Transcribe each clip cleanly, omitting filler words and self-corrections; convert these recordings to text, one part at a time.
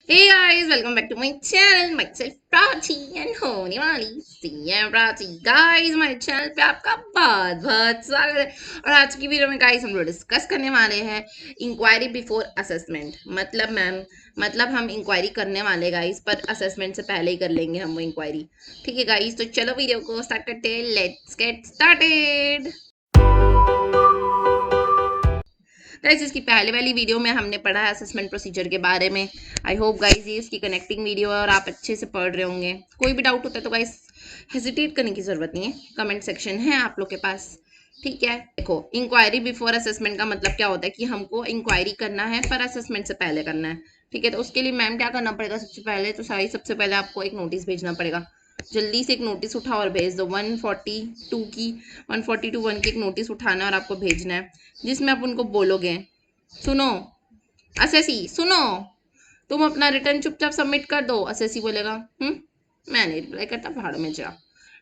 Hey guys, welcome back to my channel. Myself Prachi and होने वाली CM Prachi. Guys हमारे channel पे आपका बहुत बहुत स्वागत है। और आज की वीडियो में गाइस हम लोग डिस्कस करने वाले हैं इंक्वायरी बिफोर असेसमेंट। मतलब मैम, मतलब हम इंक्वायरी करने वाले गाइस, पर असेसमेंट से पहले ही कर लेंगे हम वो इंक्वायरी। ठीक है गाइस, तो चलो वीडियो को स्टार्ट करते हैं। Let's get started. गाइस इसकी पहले वाली वीडियो में हमने पढ़ा है असेसमेंट प्रोसीजर के बारे में। आई होप गाइस ये इसकी कनेक्टिंग वीडियो है और आप अच्छे से पढ़ रहे होंगे। कोई भी डाउट होता है तो गाइस हेजिटेट करने की जरूरत नहीं है, कमेंट सेक्शन है आप लोग के पास। ठीक है, देखो इंक्वायरी बिफोर असेसमेंट का मतलब क्या होता है कि हमको इंक्वायरी करना है पर असेसमेंट से पहले करना है। ठीक है, तो उसके लिए मैम क्या करना पड़ेगा, सबसे पहले तो सबसे पहले आपको एक नोटिस भेजना पड़ेगा। जल्दी से एक नोटिस उठाओ और भेज दो। 142 की 142(1) की एक नोटिस उठाना है और आपको भेजना है, जिसमें आप उनको बोलोगे, सुनो असेसी सुनो, तुम अपना रिटर्न चुपचाप सबमिट कर दो। असेसी बोलेगा मैं नहीं रिप्लाई करता, भाड़ में जा।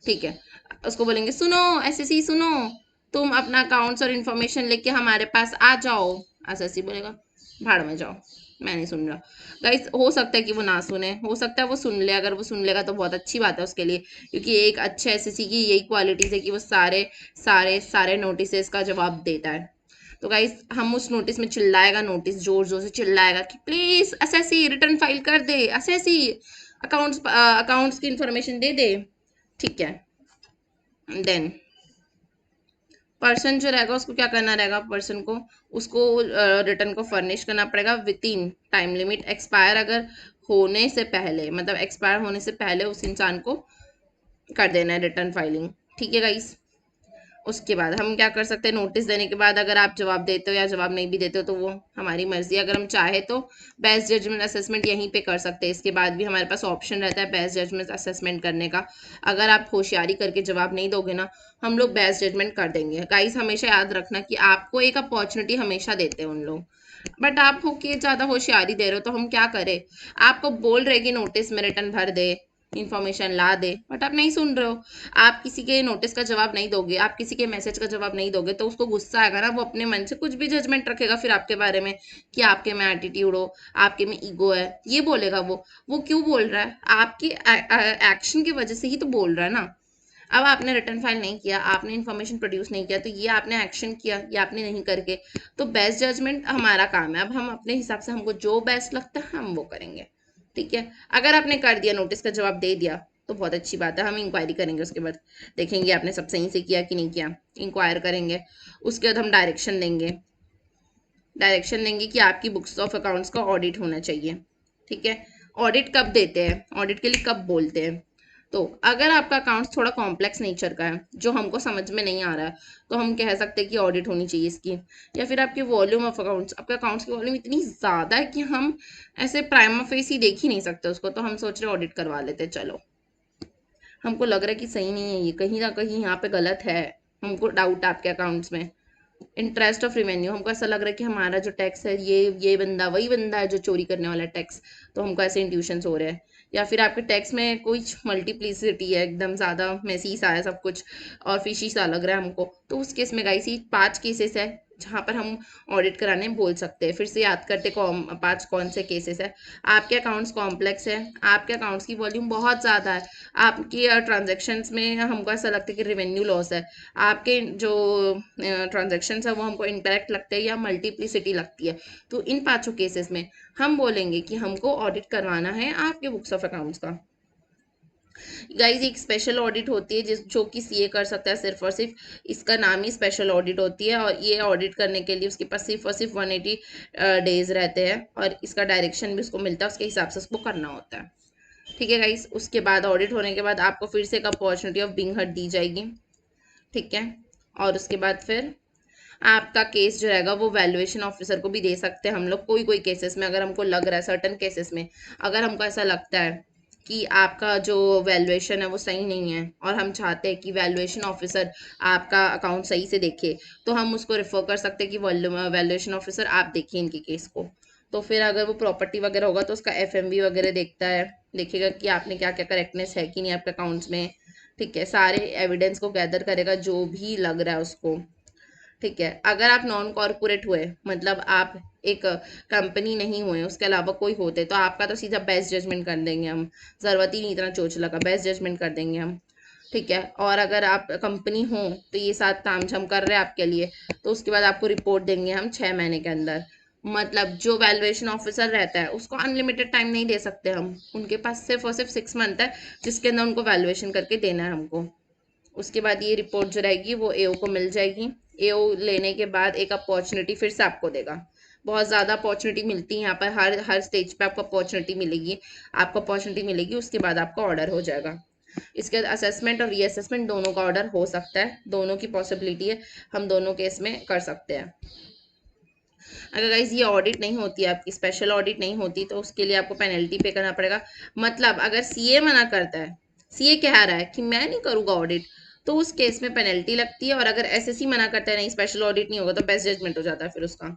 ठीक है, उसको बोलेंगे सुनो एसएससी सुनो, तुम अपना अकाउंट्स और इन्फॉर्मेशन लेके हमारे पास आ जाओ। असेसी बोलेगा भाड़ में जाओ, मैं नहीं सुन रहा। गाइस हो सकता है कि वो ना सुने, हो सकता है वो सुन ले। अगर वो सुन लेगा तो बहुत अच्छी बात है उसके लिए, क्योंकि एक अच्छे एसएससी की यही क्वालिटीज है कि वो सारे सारे सारे नोटिस का जवाब देता है। तो गाइस हम उस नोटिस में चिल्लाएगा, नोटिस जोर जोर से चिल्लाएगा कि प्लीज असेसी रिटर्न फाइल कर दे, असेसी अकाउंट्स की इंफॉर्मेशन दे दे। ठीक है, देन पर्सन जो रहेगा उसको क्या करना रहेगा, पर्सन को उसको रिटर्न को फर्निश करना पड़ेगा with in time limit. Expire अगर होने से पहले, मतलब एक्सपायर होने से पहले उस इंसान को कर देना है रिटर्न फाइलिंग। ठीक है गाइस, उसके बाद हम क्या कर सकते हैं, नोटिस देने के बाद अगर आप जवाब देते हो या जवाब नहीं भी देते हो तो वो हमारी मर्जी। अगर हम चाहे तो बेस्ट जजमेंट असेसमेंट यहीं पे कर सकते हैं। इसके बाद भी हमारे पास ऑप्शन रहता है बेस्ट जजमेंट असेसमेंट करने का। अगर आप होशियारी करके जवाब नहीं दोगे ना, हम लोग बेस्ट जजमेंट कर देंगे। गाइस हमेशा याद रखना कि आपको एक अपॉर्चुनिटी हमेशा देते हैं उन लोग, बट आप हो के ज्यादा होशियारी दे रहे हो तो हम क्या करें। आपको बोल रहे कि नोटिस में रिटर्न भर दे, इंफॉर्मेशन ला दे, बट आप नहीं सुन रहे हो। आप किसी के नोटिस का जवाब नहीं दोगे, आप किसी के मैसेज का जवाब नहीं दोगे, तो उसको गुस्सा आएगा ना, वो अपने मन से कुछ भी जजमेंट रखेगा फिर आपके बारे में कि आपके में एटीट्यूड हो, आपके में ईगो है, ये बोलेगा वो क्यों बोल रहा है, आपके एक्शन की वजह से ही तो बोल रहा है ना। अब आपने रिटर्न फाइल नहीं किया, आपने इन्फॉर्मेशन प्रोड्यूस नहीं किया, तो ये आपने एक्शन किया, ये आपने नहीं करके। तो बेस्ट जजमेंट हमारा काम है। अब हम अपने हिसाब से हमको जो बेस्ट लगता है हम वो करेंगे। ठीक है, अगर आपने कर दिया, नोटिस का जवाब दे दिया, तो बहुत अच्छी बात है। हम इंक्वायरी करेंगे, उसके बाद देखेंगे आपने सब सही से किया कि नहीं किया, इंक्वायर करेंगे। उसके बाद हम डायरेक्शन देंगे कि आपकी बुक्स ऑफ अकाउंट्स का ऑडिट होना चाहिए। ठीक है, ऑडिट कब देते हैं, ऑडिट के लिए कब बोलते हैं, तो अगर आपका अकाउंट्स थोड़ा कॉम्प्लेक्स नेचर का है जो हमको समझ में नहीं आ रहा है, तो हम कह सकते हैं कि ऑडिट होनी चाहिए इसकी। या फिर आपके वॉल्यूम ऑफ अकाउंट्स, आपके अकाउंट्स की वॉल्यूम इतनी ज़्यादा है कि हम ऐसे प्राइमा फेस ही देख ही नहीं सकते उसको, तो हम सोच रहे ऑडिट करवा लेते हैं। चलो, हमको लग रहा है कि सही नहीं है ये, कहीं ना कहीं यहाँ पे गलत है, हमको डाउट है आपके अकाउंट्स में। इंटरेस्ट ऑफ रेवेन्यू, हमको ऐसा लग रहा है कि हमारा जो टैक्स है ये बंदा वही बंदा है जो चोरी करने वाला है टैक्स, तो हमको ऐसे इंट्यूशन हो रहे हैं। या फिर आपके टैक्स में कोई मल्टीप्लिसिटी है, एकदम ज़्यादा मेसी सा है सब कुछ और फिशी सा लग रहा है हमको, तो उस केस में गाइस ये 5 केसेस है जहाँ पर हम ऑडिट कराने बोल सकते हैं। फिर से याद करते 5 कौन से केसेस है। आपके अकाउंट्स कॉम्प्लेक्स है, आपके अकाउंट्स की वॉल्यूम बहुत ज़्यादा है, आपकी ट्रांजेक्शन्स में हमको ऐसा लगता है कि रेवेन्यू लॉस है, आपके जो ट्रांजेक्शन है वो हमको इनकरेक्ट लगते हैं या मल्टीप्लिसिटी लगती है। तो इन 5 केसेस में हम बोलेंगे कि हमको ऑडिट करवाना है आपके बुक्स ऑफ अकाउंट्स का। गाइज एक स्पेशल ऑडिट होती है जो कि सीए कर सकता है सिर्फ और सिर्फ, इसका नाम ही स्पेशल ऑडिट होती है। और ये ऑडिट करने के लिए उसके पास सिर्फ और सिर्फ 180 डेज रहते हैं और इसका डायरेक्शन भी उसको मिलता है, उसके हिसाब से उसको करना होता है। ठीक है गाइस, उसके बाद ऑडिट होने के बाद आपको फिर से एक अपॉर्चुनिटी ऑफ बीइंग हर्ड दी जाएगी। ठीक है, और उसके बाद फिर आपका केस जो रहेगा वो वैल्यूएशन ऑफिसर को भी दे सकते हैं हम लोग। कोई कोई केसेस में अगर हमको लग रहा है, सर्टन केसेस में अगर हमको ऐसा लगता है कि आपका जो वैल्यूएशन है वो सही नहीं है और हम चाहते हैं कि वैल्यूएशन ऑफिसर आपका अकाउंट सही से देखे, तो हम उसको रेफर कर सकते हैं कि वैल्यूएशन ऑफिसर आप देखिए इनके केस को। तो फिर अगर वो प्रॉपर्टी वगैरह होगा तो उसका एफएमवी वगैरह देखता है, देखेगा कि आपने क्या क्या करेक्टनेस है कि नहीं आपके अकाउंट्स में। ठीक है, सारे एविडेंस को गैदर करेगा जो भी लग रहा है उसको। ठीक है, अगर आप नॉन कॉर्पोरेट हुए, मतलब आप एक कंपनी नहीं हुए, उसके अलावा कोई होते तो आपका तो सीधा बेस्ट जजमेंट कर देंगे हम, ज़रूरत ही नहीं इतना चोचला का, बेस्ट जजमेंट कर देंगे हम, ठीक है। और अगर आप कंपनी हो तो ये साथ तामझाम कर रहे हैं आपके लिए, तो उसके बाद आपको रिपोर्ट देंगे हम 6 महीने के अंदर। मतलब जो वैल्यूएशन ऑफिसर रहता है उसको अनलिमिटेड टाइम नहीं दे सकते हम, उनके पास सिर्फ और सिर्फ 6 मंथ है जिसके अंदर उनको वैल्यूएशन करके देना है हमको। उसके बाद ये रिपोर्ट जो रहेगी वो एओ को मिल जाएगी। एओ लेने के बाद एक अपॉर्चुनिटी फिर से आपको देगा। बहुत ज़्यादा अपॉर्चुनिटी मिलती है यहाँ पर, हर हर स्टेज पे आपको अपॉर्चुनिटी मिलेगी, आपको अपॉर्चुनिटी मिलेगी, उसके बाद आपका ऑर्डर हो जाएगा। इसके बाद असेसमेंट और रीअसेसमेंट दोनों का ऑर्डर हो सकता है, दोनों की पॉसिबिलिटी है, हम दोनों केस में कर सकते हैं। अगर गाइज ये ऑडिट नहीं होती है, आपकी स्पेशल ऑडिट नहीं होती, तो उसके लिए आपको पेनल्टी पे करना पड़ेगा। मतलब अगर सीए मना करता है, सीए कह रहा है कि मैं नहीं करूँगा ऑडिट, तो उस केस में पेनल्टी लगती है। और अगर एसएससी मना करता है नहीं स्पेशल ऑडिट नहीं होगा, तो बेस्ट जजमेंट हो जाता है फिर उसका।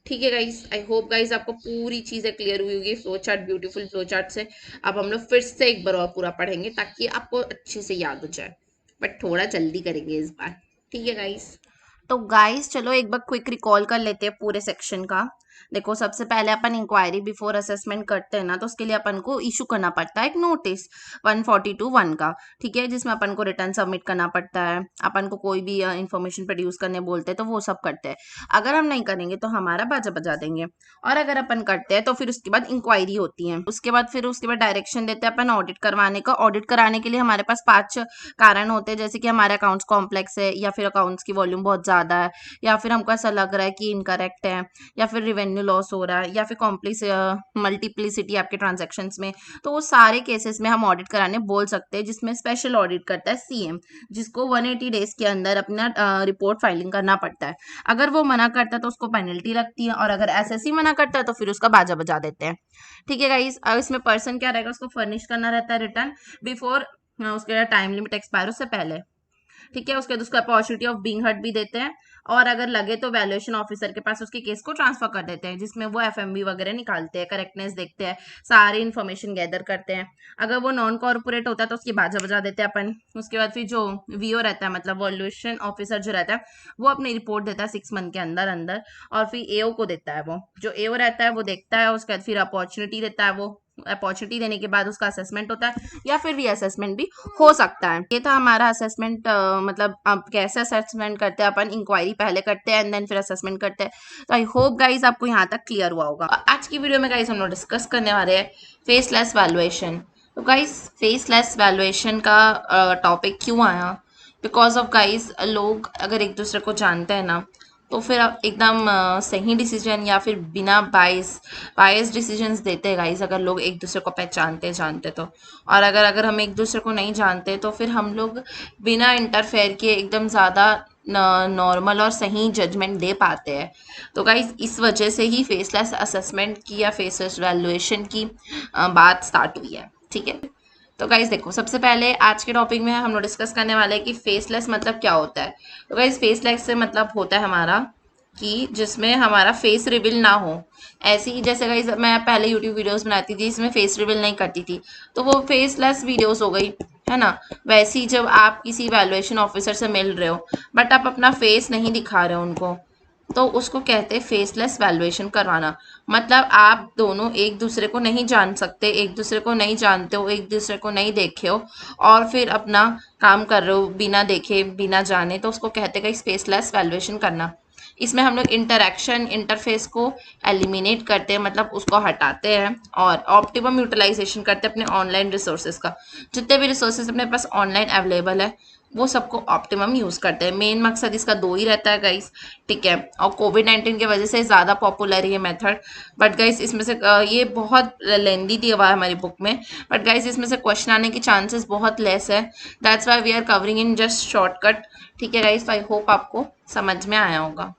ठीक है गाइज, आई होप गाइज आपको पूरी चीज़ें क्लियर हुई होगी flow chart, beautiful flow chart से। अब हम लोग फिर से एक बार और पूरा पढ़ेंगे ताकि आपको अच्छे से याद हो जाए, बट थोड़ा जल्दी करेंगे इस बार, ठीक है गाइज। तो गाइस चलो एक बार क्विक रिकॉल कर लेते हैं पूरे सेक्शन का। देखो सबसे पहले अपन इंक्वायरी बिफोर असेसमेंट करते हैं ना, तो उसके लिए अपन को इशू करना पड़ता है एक नोटिस 142(1) का, ठीक है, जिसमें अपन को रिटर्न सबमिट करना पड़ता है। अपन को कोई भी इंफॉर्मेशन प्रोड्यूस करने बोलते हैं तो वो सब करते हैं। अगर हम नहीं करेंगे तो हमारा बाजा बजा देंगे, और अगर अपन करते हैं तो फिर उसके बाद इंक्वायरी होती है। उसके बाद डायरेक्शन देते हैं अपन ऑडिट करवाने का। ऑडिट कराने के लिए हमारे पास 5 कारण होते हैं, जैसे कि हमारे अकाउंट्स कॉम्प्लेक्स है, या फिर अकाउंट्स की वॉल्यूम बहुत ज़्यादा है, या फिर हमको ऐसा लग रहा है कि इनकरेक्ट है, या फिर रिवेन्यू लॉस हो रहा है, या फिर मल्टीप्लिसिटी आपके ट्रांजेक्शन्स में। तो वो सारे केसेस में हम ऑडिट कराने बोल सकते हैं, जिसमें स्पेशल ऑडिट करता है सीएम, जिसको 180 डेज के अंदर अपना रिपोर्ट फाइलिंग करना पड़ता है। अगर वो मना करता है तो उसको पेनल्टी लगती है, और अगर एसएससी मना करता है तो फिर उसका बाजा बजा देते हैं, ठीक है गाइस। अब इसमें पर्सन क्या रहेगा, उसको फर्निश करना रहता है रिटर्न बिफोर उसके टाइम लिमिट एक्सपायर उससे पहले, ठीक है। उसके बाद उसको अपॉर्चुनिटी ऑफ बीइंग हर्ट भी देते हैं, और अगर लगे तो वैल्यूएशन ऑफिसर के पास उसके केस को ट्रांसफर कर देते हैं, जिसमें वो एफएमवी वगैरह निकालते हैं, करेक्टनेस देखते हैं, सारी इन्फॉर्मेशन गैदर करते हैं। अगर वो नॉन कॉर्पोरेट होता है तो उसकी बाजा बजा देते हैं अपन। उसके बाद फिर जो वीओ रहता है, मतलब वैल्यूएशन ऑफिसर जो रहता है, वो अपनी रिपोर्ट देता है 6 मंथ के अंदर अंदर, और फिर एओ को देता है। वो जो एओ रहता है वो देखता है, उसके बाद फिर अपॉर्चुनिटी देता है। वो अपॉर्चुनिटी देने के बाद उसका असेसमेंट होता है, या फिर रीअसेसमेंट भी हो सकता है। ये था हमारा असेसमेंट, मतलब अब कैसे असेसमेंट करते हैं अपन, इंक्वायरी पहले करते हैं एंड देन फिर असेसमेंट करते हैं। तो आई होप गाइज आपको यहाँ तक क्लियर हुआ होगा। आज की वीडियो में गाइज हम लोग डिस्कस करने वाले हैं फेसलेस वैल्यूएशन। तो गाइज फेसलेस वैल्यूएशन का टॉपिक क्यों आया, बिकॉज ऑफ गाइज लोग अगर एक दूसरे को जानते हैं ना, तो फिर आप एकदम सही डिसीजन या फिर बिना बायस डिसीजंस देते हैं गाइस, अगर लोग एक दूसरे को पहचानते जानते तो। और अगर हम एक दूसरे को नहीं जानते तो फिर हम लोग बिना इंटरफेयर किए एकदम ज़्यादा नॉर्मल और सही जजमेंट दे पाते हैं। तो गाइस इस वजह से ही फेसलेस असेसमेंट की या फेसलेस वैल्यूएशन की बात स्टार्ट हुई है, ठीक है। तो गाइज देखो सबसे पहले आज के टॉपिक में हम लोग डिस्कस करने वाले हैं कि फेसलेस मतलब क्या होता है। तो गाइज फेसलेस से मतलब होता है हमारा कि जिसमें हमारा फेस रिवील ना हो। ऐसे ही जैसे गाइज मैं पहले यूट्यूब वीडियोस बनाती थी जिसमें फेस रिवील नहीं करती थी, तो वो फेसलेस वीडियोस हो गई, है ना। वैसे ही जब आप किसी वैल्यूएशन ऑफिसर से मिल रहे हो बट आप अपना फेस नहीं दिखा रहे हो उनको, तो उसको कहते हैं फेसलेस वैल्यूएशन करवाना। मतलब आप दोनों एक दूसरे को नहीं जान सकते, एक दूसरे को नहीं जानते हो, एक दूसरे को नहीं देखे हो, और फिर अपना काम कर रहे हो बिना देखे बिना जाने, तो उसको कहते हैं फेसलेस वैल्यूएशन करना। इसमें हम लोग इंटरेक्शन इंटरफेस को एलिमिनेट करते हैं, मतलब उसको हटाते हैं, और ऑप्टिमम यूटिलाइजेशन करते हैं अपने ऑनलाइन रिसोर्सेज का। जितने भी रिसोर्सेज अपने पास ऑनलाइन अवेलेबल है वो सबको ऑप्टिमम यूज़ करते हैं। मेन मकसद इसका दो ही रहता है गाइस, ठीक है। और कोविड-19 की वजह से ज़्यादा पॉपुलर है ये मेथड, बट गाइस इसमें से ये बहुत लेंदी दिया हुआ है हमारी बुक में, बट गाइस इसमें से क्वेश्चन आने की चांसेस बहुत लेस है, that's why we are covering in just shortcut, ठीक है गाइस। आई होप आपको समझ में आया होगा।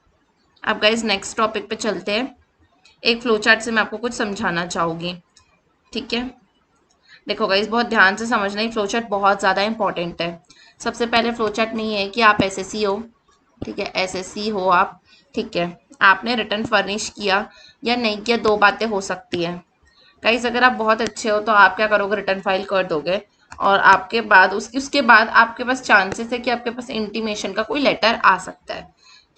अब गाइस नेक्स्ट टॉपिक पे चलते हैं। एक फ्लो चार्ट से मैं आपको कुछ समझाना चाहूँगी, ठीक है। देखो गाइस बहुत ध्यान से समझना, ही फ्लो चार्ट बहुत ज़्यादा इंपॉर्टेंट है। सबसे पहले फ्लो चार्ट में ये है कि आप एसएससी हो, ठीक है, एसएससी हो आप, ठीक है। आपने रिटर्न फर्निश किया या नहीं किया, दो बातें हो सकती हैं गाइस। अगर आप बहुत अच्छे हो तो आप क्या करोगे, रिटर्न फाइल कर दोगे, और आपके बाद उसके बाद आपके पास चांसेस है कि आपके पास इंटीमेशन का कोई लेटर आ सकता है,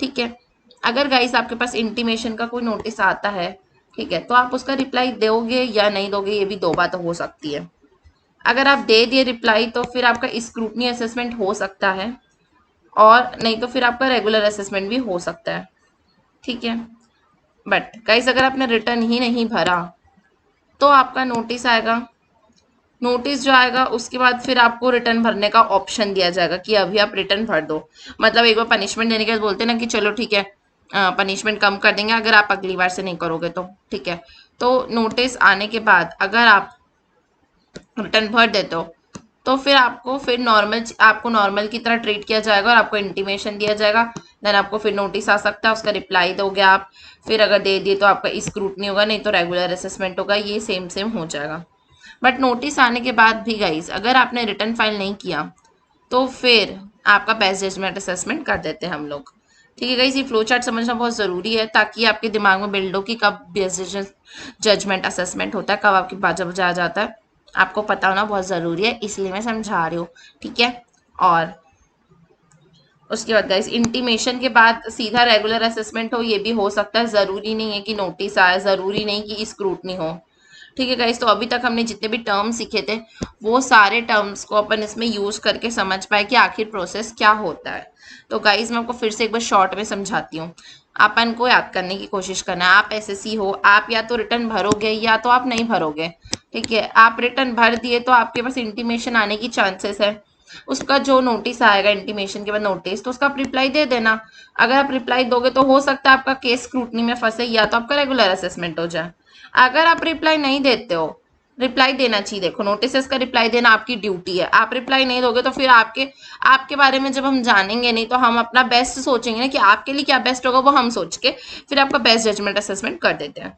ठीक है। अगर गाइस आपके पास इंटीमेशन का कोई नोटिस आता है, ठीक है, तो आप उसका रिप्लाई दोगे या नहीं दोगे, ये भी दो बातें हो सकती है। अगर आप दे दिए रिप्लाई तो फिर आपका स्क्रूटनी असेसमेंट हो सकता है, और नहीं तो फिर आपका रेगुलर असेसमेंट भी हो सकता है, ठीक है। बट गाइस अगर आपने रिटर्न ही नहीं भरा तो आपका नोटिस आएगा। नोटिस जो आएगा उसके बाद फिर आपको रिटर्न भरने का ऑप्शन दिया जाएगा कि अभी आप रिटर्न भर दो। मतलब एक बार पनिशमेंट देने के बाद बोलते हैं ना कि चलो ठीक है, पनिशमेंट कम कर देंगे अगर आप अगली बार से नहीं करोगे तो, ठीक है। तो नोटिस आने के बाद अगर आप रिटर्न भर देते हो तो फिर आपको नॉर्मल की तरह ट्रीट किया जाएगा और आपको इंटीमेशन दिया जाएगा। देन आपको फिर नोटिस आ सकता है, उसका रिप्लाई दोगे आप। फिर अगर दे दिए तो आपका स्क्रूटनी होगा, नहीं तो रेगुलर असेसमेंट होगा, ये सेम सेम हो जाएगा। बट नोटिस आने के बाद भी गाइस अगर आपने रिटर्न फाइल नहीं किया तो फिर आपका बेस्ट जजमेंट असेसमेंट कर देते हैं हम लोग, ठीक है गाइस। ये फ्लो चार्ट समझना बहुत ज़रूरी है ताकि आपके दिमाग में बिल्ड हो कि कब बेस्ट जजमेंट असेसमेंट होता है, कब आपकी बाजा बजा जाता है। आपको पता होना बहुत ज़रूरी है, इसलिए मैं समझा रही हूँ, ठीक है। और उसके बाद गाइस इंटीमेशन के बाद सीधा रेगुलर असेसमेंट हो, ये भी हो सकता है। ज़रूरी नहीं है कि नोटिस आए, ज़रूरी नहीं कि स्क्रूटनी हो, ठीक है गाइस। तो अभी तक हमने जितने भी टर्म सीखे थे वो सारे टर्म्स को अपन इसमें यूज़ करके समझ पाए कि आखिर प्रोसेस क्या होता है। तो गाइस मैं आपको फिर से एक बार शॉर्ट में समझाती हूँ। अपन को याद करने की कोशिश करना है। आप एसएससी हो, आप या तो रिटर्न भरोगे या तो आप नहीं भरोगे, ठीक है। आप रिटर्न भर दिए तो आपके पास इंटीमेशन आने की चांसेस है। उसका जो नोटिस आएगा इंटीमेशन के बाद नोटिस, तो उसका आप रिप्लाई दे देना। अगर आप रिप्लाई दोगे तो हो सकता है आपका केस स्क्रूटनी में फंसे या तो आपका रेगुलर असेसमेंट हो जाए। अगर आप रिप्लाई नहीं देते हो, रिप्लाई देना चाहिए, देखो नोटिस का रिप्लाई देना आपकी ड्यूटी है। आप रिप्लाई नहीं दोगे तो फिर आपके आपके बारे में जब हम जानेंगे नहीं तो हम अपना बेस्ट सोचेंगे ना कि आपके लिए क्या बेस्ट होगा, वो हम सोच के फिर आपका बेस्ट जजमेंट असेसमेंट कर देते हैं,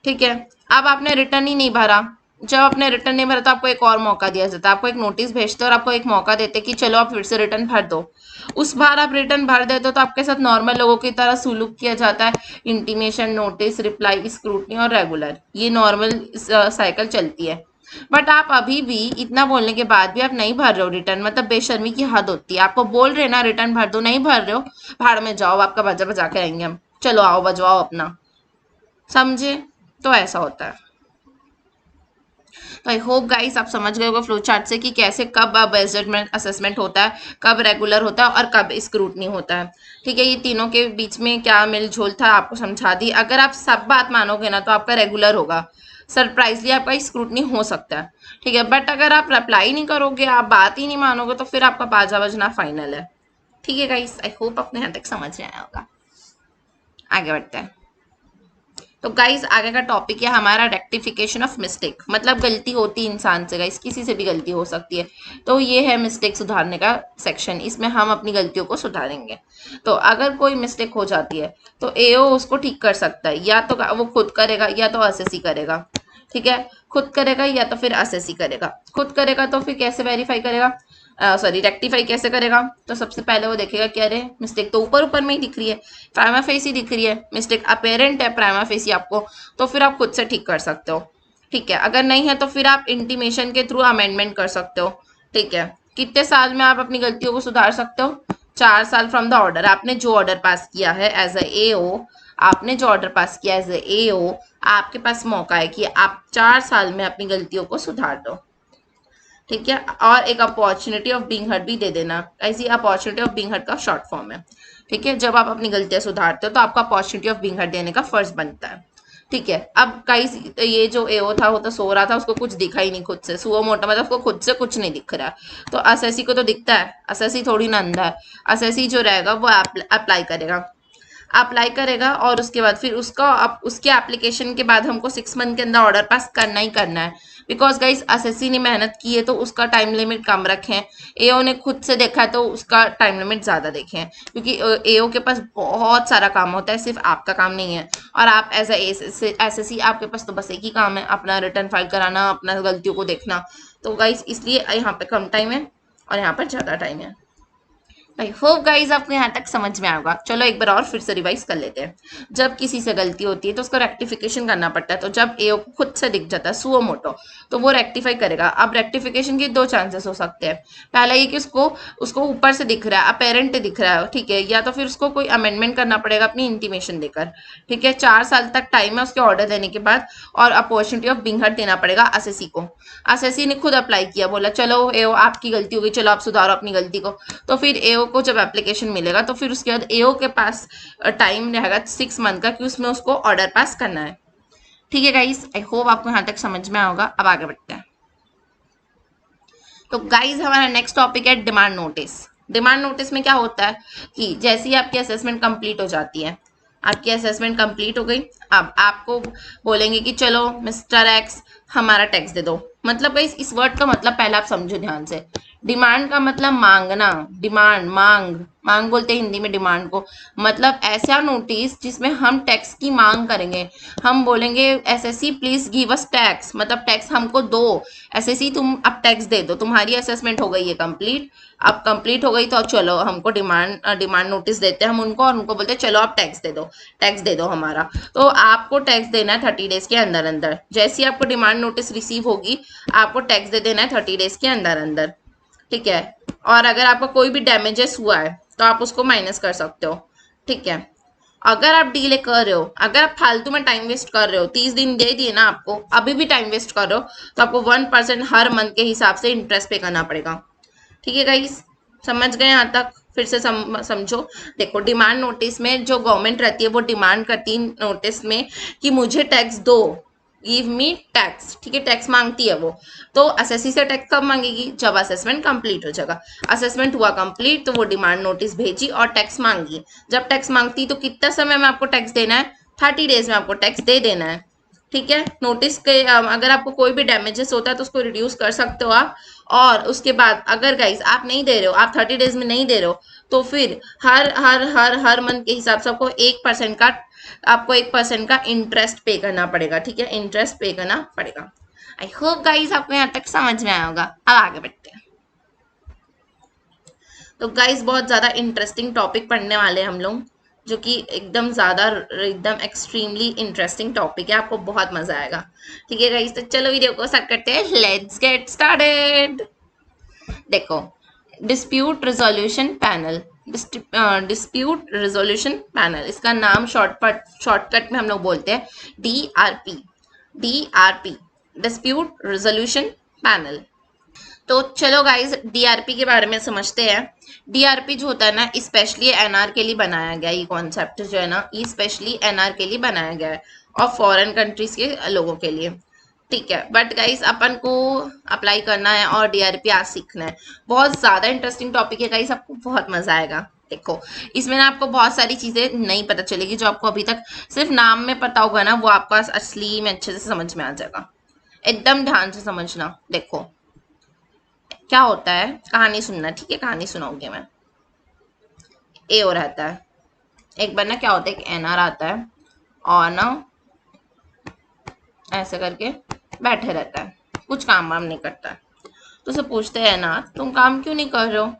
ठीक है। अब आपने रिटर्न ही नहीं भरा, जब आपने रिटर्न नहीं भरा तो आपको एक और मौका दिया जाता है। आपको एक नोटिस भेजते और आपको एक मौका देते कि चलो आप फिर से रिटर्न भर दो। उस बार आप रिटर्न भर देते हो तो आपके साथ नॉर्मल लोगों की तरह सुलूक किया जाता है। इंटीमेशन, नोटिस, रिप्लाई, स्क्रूटनी और रेगुलर, ये नॉर्मल साइकिल चलती है। बट आप अभी भी इतना बोलने के बाद भी आप नहीं भर रहे हो रिटर्न, मतलब बेशर्मी की हद होती है। आपको बोल रहे ना रिटर्न भर दो, नहीं भर रहे हो, भाड़ में जाओ, आपका बजा बजा के आएंगे हम, चलो आओ बजवाओ अपना, समझे। तो ऐसा होता है। तो आई होप गाइस आप समझ गए होगा फ्लो चार्ट से कि कैसे कब बेस्ट जजमेंट असेसमेंट होता है, कब रेगुलर होता है और कब स्क्रूटनी होता है, ठीक है। ये तीनों के बीच में क्या मिलझोल था आपको समझा दी। अगर आप सब बात मानोगे ना तो आपका रेगुलर होगा, सरप्राइजली आपका स्क्रूटनी हो सकता है, ठीक है। बट अगर आप रिप्लाई नहीं करोगे, आप बात ही नहीं मानोगे तो फिर आपका बाजा बजना फाइनल है, ठीक है गाइस। आई होप अपने यहाँ तक समझ में आया होगा। आगे बढ़ते हैं। तो गाइस आगे का टॉपिक है हमारा रेक्टिफिकेशन ऑफ मिस्टेक। मतलब गलती होती है इंसान से गाइस, किसी से भी गलती हो सकती है। तो ये है मिस्टेक सुधारने का सेक्शन, इसमें हम अपनी गलतियों को सुधारेंगे। तो अगर कोई मिस्टेक हो जाती है तो एओ उसको ठीक कर सकता है, या तो वो खुद करेगा या तो असेसी करेगा, ठीक है। खुद करेगा या तो फिर असेसी करेगा। खुद करेगा तो फिर कैसे वेरीफाई करेगा, सॉरी रेक्टिफाई कैसे करेगा। तो सबसे पहले वो देखेगा कि अरे मिस्टेक तो ऊपर ऊपर में ही दिख रही है, प्राइमा फेसी दिख रही है, मिस्टेक अपेरेंट है प्राइमा फेसी आपको, तो फिर आप खुद से ठीक कर सकते हो, ठीक है। अगर नहीं है तो फिर आप इंटीमेशन के थ्रू अमेंडमेंट कर सकते हो, ठीक है। कितने साल में आप अपनी गलतियों को सुधार सकते हो, 4 साल फ्रॉम द ऑर्डर। आपने जो ऑर्डर पास किया है एज एओ, आपने जो ऑर्डर पास किया एज एओ, आपके पास मौका है कि आप 4 साल में अपनी गलतियों को सुधार दो, ठीक है। और एक अपॉर्चुनिटी ऑफ बीइंग हर्ड भी दे देना, ऐसी अपॉर्चुनिटी ऑफ बीइंग हर्ड का शॉर्ट फॉर्म है, ठीक है। जब आप अपनी गलतियां सुधारते हो तो आपका अपॉर्चुनिटी ऑफ बीइंग हर्ड देने का फर्ज बनता है, ठीक है। अब गाइस ये जो एओ था वो तो सो रहा था, उसको कुछ दिखा ही नहीं खुद से, सुओ मोटा मतलब उसको खुद से कुछ नहीं दिख रहा है। तो असेसी को तो दिखता है, असेसी थोड़ी ना अंधा है। असेसी जो रहेगा वो अप्लाई करेगा, अप्लाई करेगा और उसके बाद फिर उसके एप्लीकेशन के बाद हमको 6 मंथ के अंदर ऑर्डर पास करना ही करना है। बिकॉज गाइस एसएससी ने मेहनत की है तो उसका टाइम लिमिट कम रखे हैं, एओ ने खुद से देखा है तो उसका टाइम लिमिट ज़्यादा देखे हैं, क्योंकि एओ के पास बहुत सारा काम होता है, सिर्फ आपका काम नहीं है। और आप एज एसएससी आपके पास तो बस एक ही काम है, अपना रिटर्न फाइल कराना, अपना गलतियों को देखना। तो गाइस इसलिए यहाँ पे कम टाइम है और यहाँ पर ज़्यादा टाइम है, आई होप गाइज आपको यहाँ तक समझ में आएगा। चलो एक बार और फिर से रिवाइज कर लेते हैं। जब किसी से गलती होती है तो उसको रेक्टिफिकेशन करना पड़ता है। तो जब एओ को खुद से दिख जाता है सुओ मोटो, तो वो रेक्टिफाई करेगा। अब रेक्टिफिकेशन के दो चांसेस हो सकते हैं। पहला ये कि उसको उसको ऊपर से दिख रहा है, अपेरेंट दिख रहा है, ठीक है, या तो फिर उसको कोई अमेंडमेंट करना पड़ेगा अपनी इंटीमेशन देकर, ठीक है। 4 साल तक टाइम है उसके ऑर्डर देने के बाद, और अपॉर्चुनिटी ऑफ बिंग हर्ड देना पड़ेगा असेसी को। असेसी ने खुद अप्लाई किया, बोला चलो एओ आपकी गलती हो गई, चलो आप सुधारो अपनी गलती को। तो फिर एओ को जब एप्लीकेशन मिलेगा तो फिर उसके बाद एओ के पास टाइम रहेगा 6 मंथ का कि उसमें उसको ऑर्डर पास करना है। ठीक है गाइस, आई होप आपको यहाँ तक समझ में होगा। अब आगे बढ़ते हैं। तो गाइस हमारा नेक्स्ट टॉपिक है डिमांड नोटिस। डिमांड नोटिस में क्या होता है कि जैसे ही आपकी असेसमेंट कंप्लीट हो जाती है, आपकी असेसमेंट कंप्लीट हो गई, अब आपको बोलेंगे कि चलो मिस्टर एक्स हमारा टैक्स दे दो। मतलब गाइस इस वर्ड का मतलब पहले आप समझो ध्यान से। डिमांड का मतलब मांगना, डिमांड, मांग, मांग बोलते हैं हिंदी में डिमांड को। मतलब ऐसा नोटिस जिसमें हम टैक्स की मांग करेंगे। हम बोलेंगे SSC please give us tax, मतलब टैक्स हमको दो। एसएससी तुम अब टैक्स दे दो, तुम्हारी असेसमेंट हो गई है कंप्लीट। अब कंप्लीट हो गई तो चलो हमको डिमांड नोटिस देते हैं हम उनको, और उनको बोलते हैं चलो आप टैक्स दे दो, टैक्स दे दो हमारा। तो आपको टैक्स देना है 30 डेज के अंदर अंदर। जैसे ही आपको डिमांड नोटिस रिसीव होगी, आपको टैक्स दे देना है 30 डेज के अंदर अंदर, ठीक है। और अगर आपका कोई भी डैमेजेस हुआ है तो आप उसको माइनस कर सकते हो, ठीक है। अगर आप डीले कर रहे हो, अगर आप फालतू में टाइम वेस्ट कर रहे हो, 30 दिन दे दिए ना आपको, अभी भी टाइम वेस्ट कर रहे हो, तो आपको 1% हर मंथ के हिसाब से इंटरेस्ट पे करना पड़ेगा। ठीक है गाइस, समझ गए यहाँ तक? फिर से समझो। देखो डिमांड नोटिस में जो गवर्नमेंट रहती है वो डिमांड करती है नोटिस में कि मुझे टैक्स दो, गिव मी टैक्स, ठीक है, टैक्स मांगती है वो। तो असेसी से टैक्स कब मांगेगी? जब असेसमेंट कंप्लीट हो जाएगा। असेसमेंट हुआ कंप्लीट तो वो डिमांड नोटिस भेजी और टैक्स मांगी। जब टैक्स मांगती तो कितना समय में आपको टैक्स देना है? 30 डेज में आपको टैक्स दे देना है, ठीक है। नोटिस के अगर आपको कोई भी डैमेजेस होता है तो उसको रिड्यूस कर सकते हो आप। और उसके बाद अगर गाइस आप नहीं दे रहे हो, आप 30 डेज में नहीं दे रहे हो, तो फिर हर हर हर हर मंथ के हिसाब से आपको 1% का इंटरेस्ट पे करना पड़ेगा, ठीक है, इंटरेस्ट पे करना पड़ेगा। आई होप गाइस आपको यहाँ तक समझ में आया होगा। अब आगे बढ़ते हैं। तो गाइस बहुत ज़्यादा इंटरेस्टिंग टॉपिक पढ़ने वाले हैं हम लोग, जो कि एकदम एक्सट्रीमली इंटरेस्टिंग टॉपिक है, आपको बहुत मजा आएगा। ठीक है गाइस, तो चलो वीडियो को स्टार्ट करते हैं। Let's get started. देखो, dispute resolution panel, dispute resolution panel, इसका नाम शॉर्टकट में हम लोग बोलते हैं DRP. DRP, dispute resolution panel. तो चलो गाइस डीआरपी के बारे में समझते हैं। डीआरपी जो होता है ना, स्पेशली एनआर के लिए बनाया गया। ये कॉन्सेप्ट जो है ना, ये स्पेशली एनआर के लिए बनाया गया है और फॉरेन कंट्रीज के लोगों के लिए, ठीक है। बट गाइस अपन को अप्लाई करना है और डीआरपी आज सीखना है। बहुत ज़्यादा इंटरेस्टिंग टॉपिक है गाइस, आपको बहुत मज़ा आएगा। देखो इसमें ना आपको बहुत सारी चीज़ें नहीं पता चलेगी, जो आपको अभी तक सिर्फ नाम में पता होगा ना, वो आपको असली में अच्छे से समझ में आ जाएगा। एकदम ध्यान से समझना। देखो क्या होता है, कहानी सुनना, ठीक है, कहानी सुनाऊंगी मैं। ए हो रहता है, एक बार ना क्या होता है, एक एनआर आता है और ना ऐसे करके बैठे रहता है, कुछ काम वाम नहीं करता है। तो उसे पूछते हैं एनआर तुम काम क्यों नहीं कर रहे हो?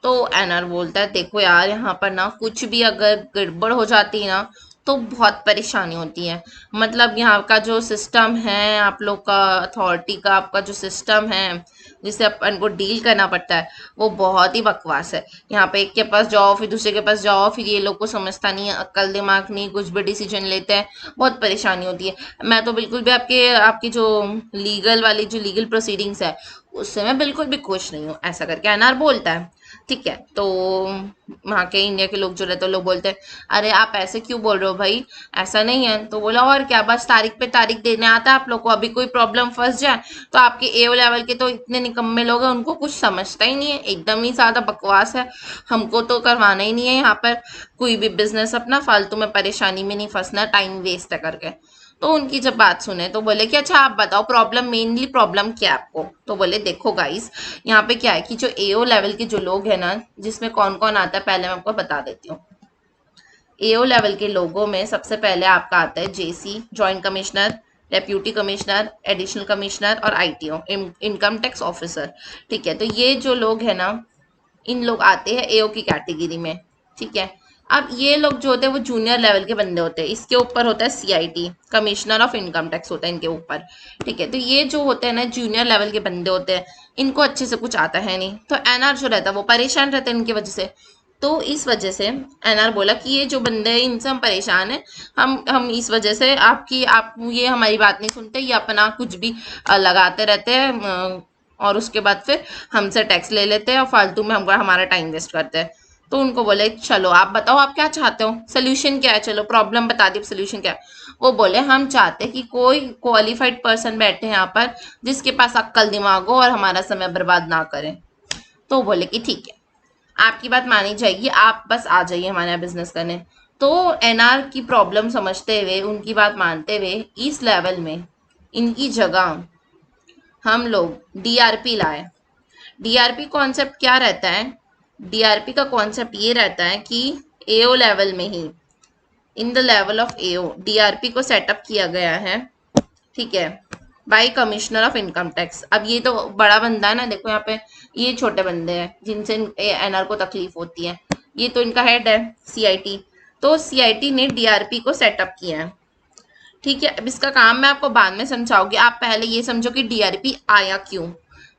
तो एनआर बोलता है देखो यार, यहाँ पर ना कुछ भी अगर गड़बड़ हो जाती है ना तो बहुत परेशानी होती है। मतलब यहाँ का जो सिस्टम है, आप लोग का अथॉरिटी का आपका जो सिस्टम है जिससे अपन को डील करना पड़ता है, वो बहुत ही बकवास है। यहाँ पे एक के पास जाओ फिर दूसरे के पास जाओ, फिर ये लोग को समझता नहीं है, अक्ल दिमाग नहीं, कुछ भी डिसीजन लेते हैं, बहुत परेशानी होती है। मैं तो बिल्कुल भी आपकी जो लीगल प्रोसीडिंग्स है उससे मैं बिल्कुल भी खुश नहीं हूँ, ऐसा करके एनआर बोलता है, ठीक है। तो वहाँ के इंडिया के लोग जो रहते हैं लोग बोलते हैं अरे आप ऐसे क्यों बोल रहे हो भाई, ऐसा नहीं है। तो बोला और क्या, बस तारीख पे तारीख देने आता है आप लोग को, अभी कोई प्रॉब्लम फंस जाए तो आपके एओ लेवल के तो इतने निकम्मे लोग हैं, उनको कुछ समझता ही नहीं है, एकदम ही ज़्यादा बकवास है। हमको तो करवाना ही नहीं है यहाँ पर कोई भी बिजनेस अपना, फालतू में परेशानी में नहीं फंसना, टाइम वेस्ट है करके। तो उनकी जब बात सुने तो बोले कि अच्छा आप बताओ मेनली प्रॉब्लम क्या है आपको? तो बोले देखो गाइस, यहाँ पे क्या है कि जो एओ लेवल के जो लोग हैं ना, जिसमें कौन कौन आता है पहले मैं आपको बता देती हूँ। एओ लेवल के लोगों में सबसे पहले आपका आता है JC, joint commissioner, deputy commissioner, additional commissioner और आईटीओ, इनकम टैक्स ऑफिसर, ठीक है। तो ये जो लोग हैं ना, इन लोग आते हैं एओ की कैटेगरी में, ठीक है। अब ये लोग जो होते हैं वो जूनियर लेवल के बंदे होते हैं। इसके ऊपर होता है CIT, commissioner of income tax होता है इनके ऊपर, ठीक है। तो ये जो होते हैं ना जूनियर लेवल के बंदे होते हैं, इनको अच्छे से कुछ आता है नहीं, तो एनआर जो रहता है वो परेशान रहते हैं इनकी वजह से। तो इस वजह से एनआर बोला कि ये जो बंदे हैं इनसे हम परेशान हैं, हम इस वजह से आप ये हमारी बात नहीं सुनते, ये अपना कुछ भी लगाते रहते हैं, और उसके बाद फिर हमसे टैक्स ले लेते हैं और फालतू में हमको हमारा टाइम वेस्ट करते हैं। तो उनको बोले चलो आप बताओ आप क्या चाहते हो, सोल्यूशन क्या है, चलो प्रॉब्लम बता दी, सोल्यूशन क्या है। वो बोले हम चाहते हैं कि कोई क्वालिफाइड पर्सन बैठे यहाँ पर जिसके पास अक्ल दिमाग हो और हमारा समय बर्बाद ना करें। तो बोले कि ठीक है, आपकी बात मानी जाएगी, आप बस आ जाइए हमारे यहाँ बिजनेस करने। तो एनआर की प्रॉब्लम समझते हुए, उनकी बात मानते हुए, इस लेवल में इनकी जगह हम लोग डीआरपी लाए। डीआरपी कॉन्सेप्ट क्या रहता है? डीआरपी का कॉन्सेप्ट ये रहता है कि एओ लेवल में ही, in the level of AO, DRP को सेटअप किया गया है, ठीक है, by commissioner of income tax. अब ये तो बड़ा बंदा है ना, देखो यहाँ पे ये छोटे बंदे हैं जिनसे एनआर को तकलीफ होती है, ये तो इनका हेड है सीआईटी। तो सीआईटी ने डीआरपी को सेटअप किया है, ठीक है। अब इसका काम मैं आपको बाद में समझाऊंगी, आप पहले ये समझो कि डीआरपी आया क्यों,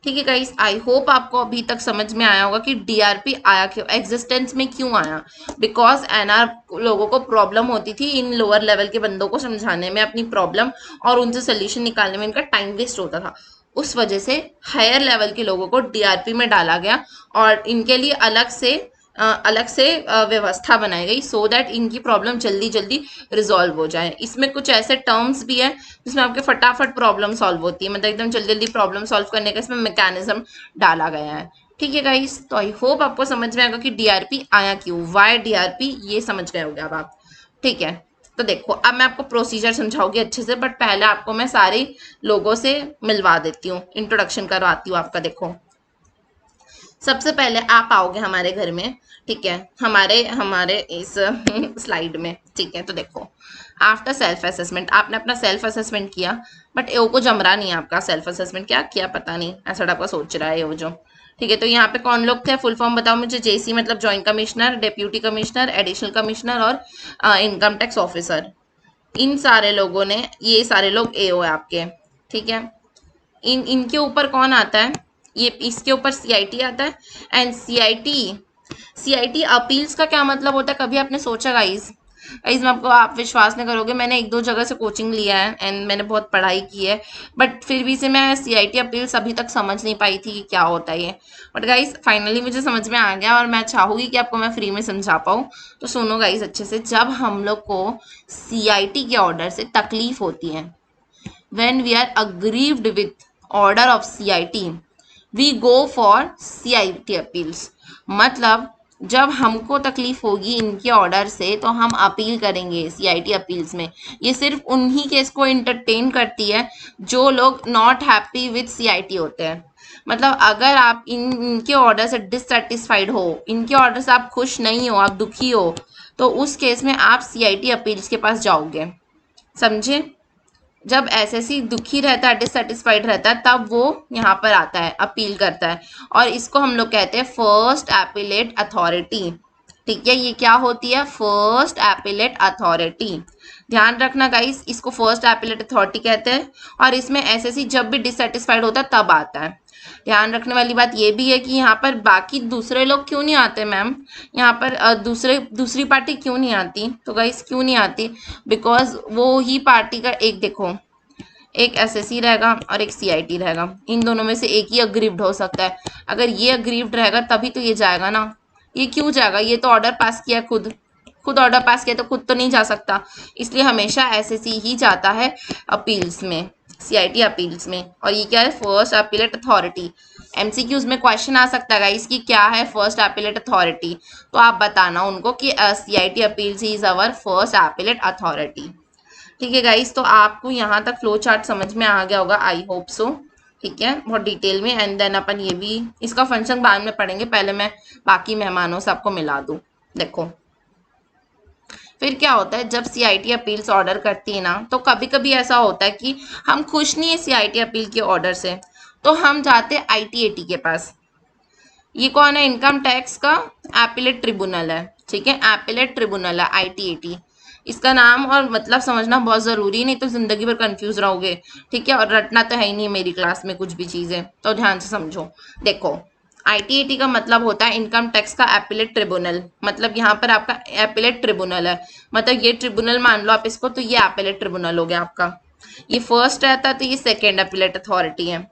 ठीक है गाइस। आई होप आपको अभी तक समझ में आया होगा कि डीआरपी आया क्यों, एग्जिस्टेंस में क्यों आया। बिकॉज एनआर लोगों को प्रॉब्लम होती थी इन लोअर लेवल के बंदों को समझाने में अपनी प्रॉब्लम, और उनसे सोल्यूशन निकालने में इनका टाइम वेस्ट होता था। उस वजह से हायर लेवल के लोगों को डीआरपी में डाला गया और इनके लिए अलग से व्यवस्था बनाई गई, सो दैट इनकी प्रॉब्लम जल्दी जल्दी रिजॉल्व हो जाए। इसमें कुछ ऐसे टर्म्स भी है जिसमें आपके फटाफट प्रॉब्लम सॉल्व होती है, मतलब एकदम जल्दी जल्दी प्रॉब्लम सॉल्व करने का इसमें मैकेनिज्म डाला गया है, ठीक है गाइस। तो आई होप आपको समझ में आएगा कि डीआरपी आया क्यों, वाई डीआरपी, ये समझ गए होगे अब आप, ठीक है। तो देखो अब मैं आपको प्रोसीजर समझाऊंगी अच्छे से, बट पहले आपको मैं सारे लोगों से मिलवा देती हूँ, इंट्रोडक्शन करवाती हूँ आपका। देखो सबसे पहले आप आओगे हमारे घर में, ठीक है, हमारे हमारे इस स्लाइड में, ठीक है। तो देखो आफ्टर सेल्फ असेसमेंट, आपने अपना सेल्फ असेसमेंट किया, बट एओ को जम रहा नहीं है आपका सेल्फ असेसमेंट, क्या किया पता नहीं, ऐसा आपका सोच रहा है एओ जो, ठीक है। तो यहाँ पे कौन लोग थे, फुल फॉर्म बताओ मुझे। जेसी मतलब joint commissioner, deputy commissioner, additional commissioner और इनकम टैक्स ऑफिसर। इन सारे लोगों ने, ये सारे लोग एओ है आपके, ठीक है। इनके ऊपर कौन आता है, ये इसके ऊपर सीआईटी आता है। एंड सीआईटी अपील्स का क्या मतलब होता है, कभी आपने सोचा गाइज? गाइज मैं आपको, आप विश्वास नहीं करोगे, मैंने एक दो जगह से कोचिंग लिया है एंड मैंने बहुत पढ़ाई की है, बट फिर भी से मैं सीआईटी अपील्स अभी तक समझ नहीं पाई थी कि क्या होता है ये। बट गाइज फाइनली मुझे समझ में आ गया और मैं चाहूँगी कि आपको मैं फ्री में समझा पाऊँ। तो सुनो गाइज अच्छे से, जब हम लोग को सीआईटी के ऑर्डर से तकलीफ होती है, when we are aggrieved with order of CIT, we go for CIT appeals। मतलब जब हमको तकलीफ होगी इनके ऑर्डर से तो हम अपील करेंगे सीआईटी अपील्स में। ये सिर्फ उन्हीं केस को इंटरटेन करती है जो लोग नॉट हैप्पी विथ सीआईटी होते हैं। मतलब अगर आप इनके ऑर्डर से डिससेटिस्फाइड हो, इनके ऑर्डर से आप खुश नहीं हो, आप दुखी हो, तो उस केस में आप सीआईटी अपील्स के पास जाओगे, समझे। जब एसएससी दुखी रहता है, डिससेटिस्फाइड रहता है, तब वो यहाँ पर आता है, अपील करता है, और इसको हम लोग कहते हैं फर्स्ट एपिलेट अथॉरिटी, ठीक है। ये क्या होती है, फर्स्ट एपिलेट अथॉरिटी। ध्यान रखना गाइस, इसको फर्स्ट एपिलेट अथॉरिटी कहते हैं, और इसमें एसएससी जब भी डिससेटिस्फाइड होता है तब आता है। ध्यान रखने वाली बात ये भी है कि यहाँ पर बाकी दूसरे लोग क्यों नहीं आते मैम, यहाँ पर दूसरी पार्टी क्यों नहीं आती, तो गाइस क्यों नहीं आती, बिकॉज वो ही पार्टी का एक, देखो एक एसएससी रहेगा और एक सीआईटी रहेगा, इन दोनों में से एक ही अग्रीव्ड हो सकता है। अगर ये अग्रीव्ड रहेगा तभी तो ये जाएगा ना, ये क्यों जाएगा, ये तो ऑर्डर पास किया, खुद ऑर्डर पास किया, तो खुद तो नहीं जा सकता। इसलिए हमेशा एसएससी ही जाता है अपील्स में, सीआईटी अपील्स में। और ये क्या है, फर्स्ट अपीलेट अथॉरिटी। एमसीक्यूज में क्वेश्चन आ सकता है इसकी, क्या है फर्स्ट अपीलेट अथॉरिटी, तो आप बताना उनको कि CIT appeals is our first appellate authority, ठीक है गाइस। तो आपको यहाँ तक फ्लो चार्ट समझ में आ गया होगा, आई होप सो, ठीक है, बहुत डिटेल में। एंड देन अपन ये भी, इसका फंक्शन बाद में पढ़ेंगे, पहले मैं बाकी मेहमानों से आपको मिला दूँ। देखो फिर क्या होता है, जब सीआईटी अपील्स ऑर्डर करती है ना, तो कभी कभी ऐसा होता है कि हम खुश नहीं है सीआईटी अपील के ऑर्डर से, तो हम जाते हैं आईटीएटी के पास। ये कौन है? इनकम टैक्स का एपिलेट ट्रिब्यूनल है, ठीक है, एपिलेट ट्रिब्यूनल है, आईटीएटी। इसका नाम और मतलब समझना बहुत जरूरी, नहीं तो जिंदगी भर कंफ्यूज रहोगे, ठीक है। और रटना तो है ही नहीं मेरी क्लास में कुछ भी चीजें, तो ध्यान से समझो। देखो, आईटीएटी का मतलब होता है इनकम टैक्स का एपिलेट ट्रिब्यूनल, मतलब यहाँ पर आपका एपिलेट ट्रिब्यूनल है, मतलब ये ट्रिब्यूनल मान लो आप इसको, तो ये एपिलेट ट्रिब्यूनल हो गया आपका। ये फर्स्ट रहता है तो ये सेकेंड एपिलेट अथॉरिटी है।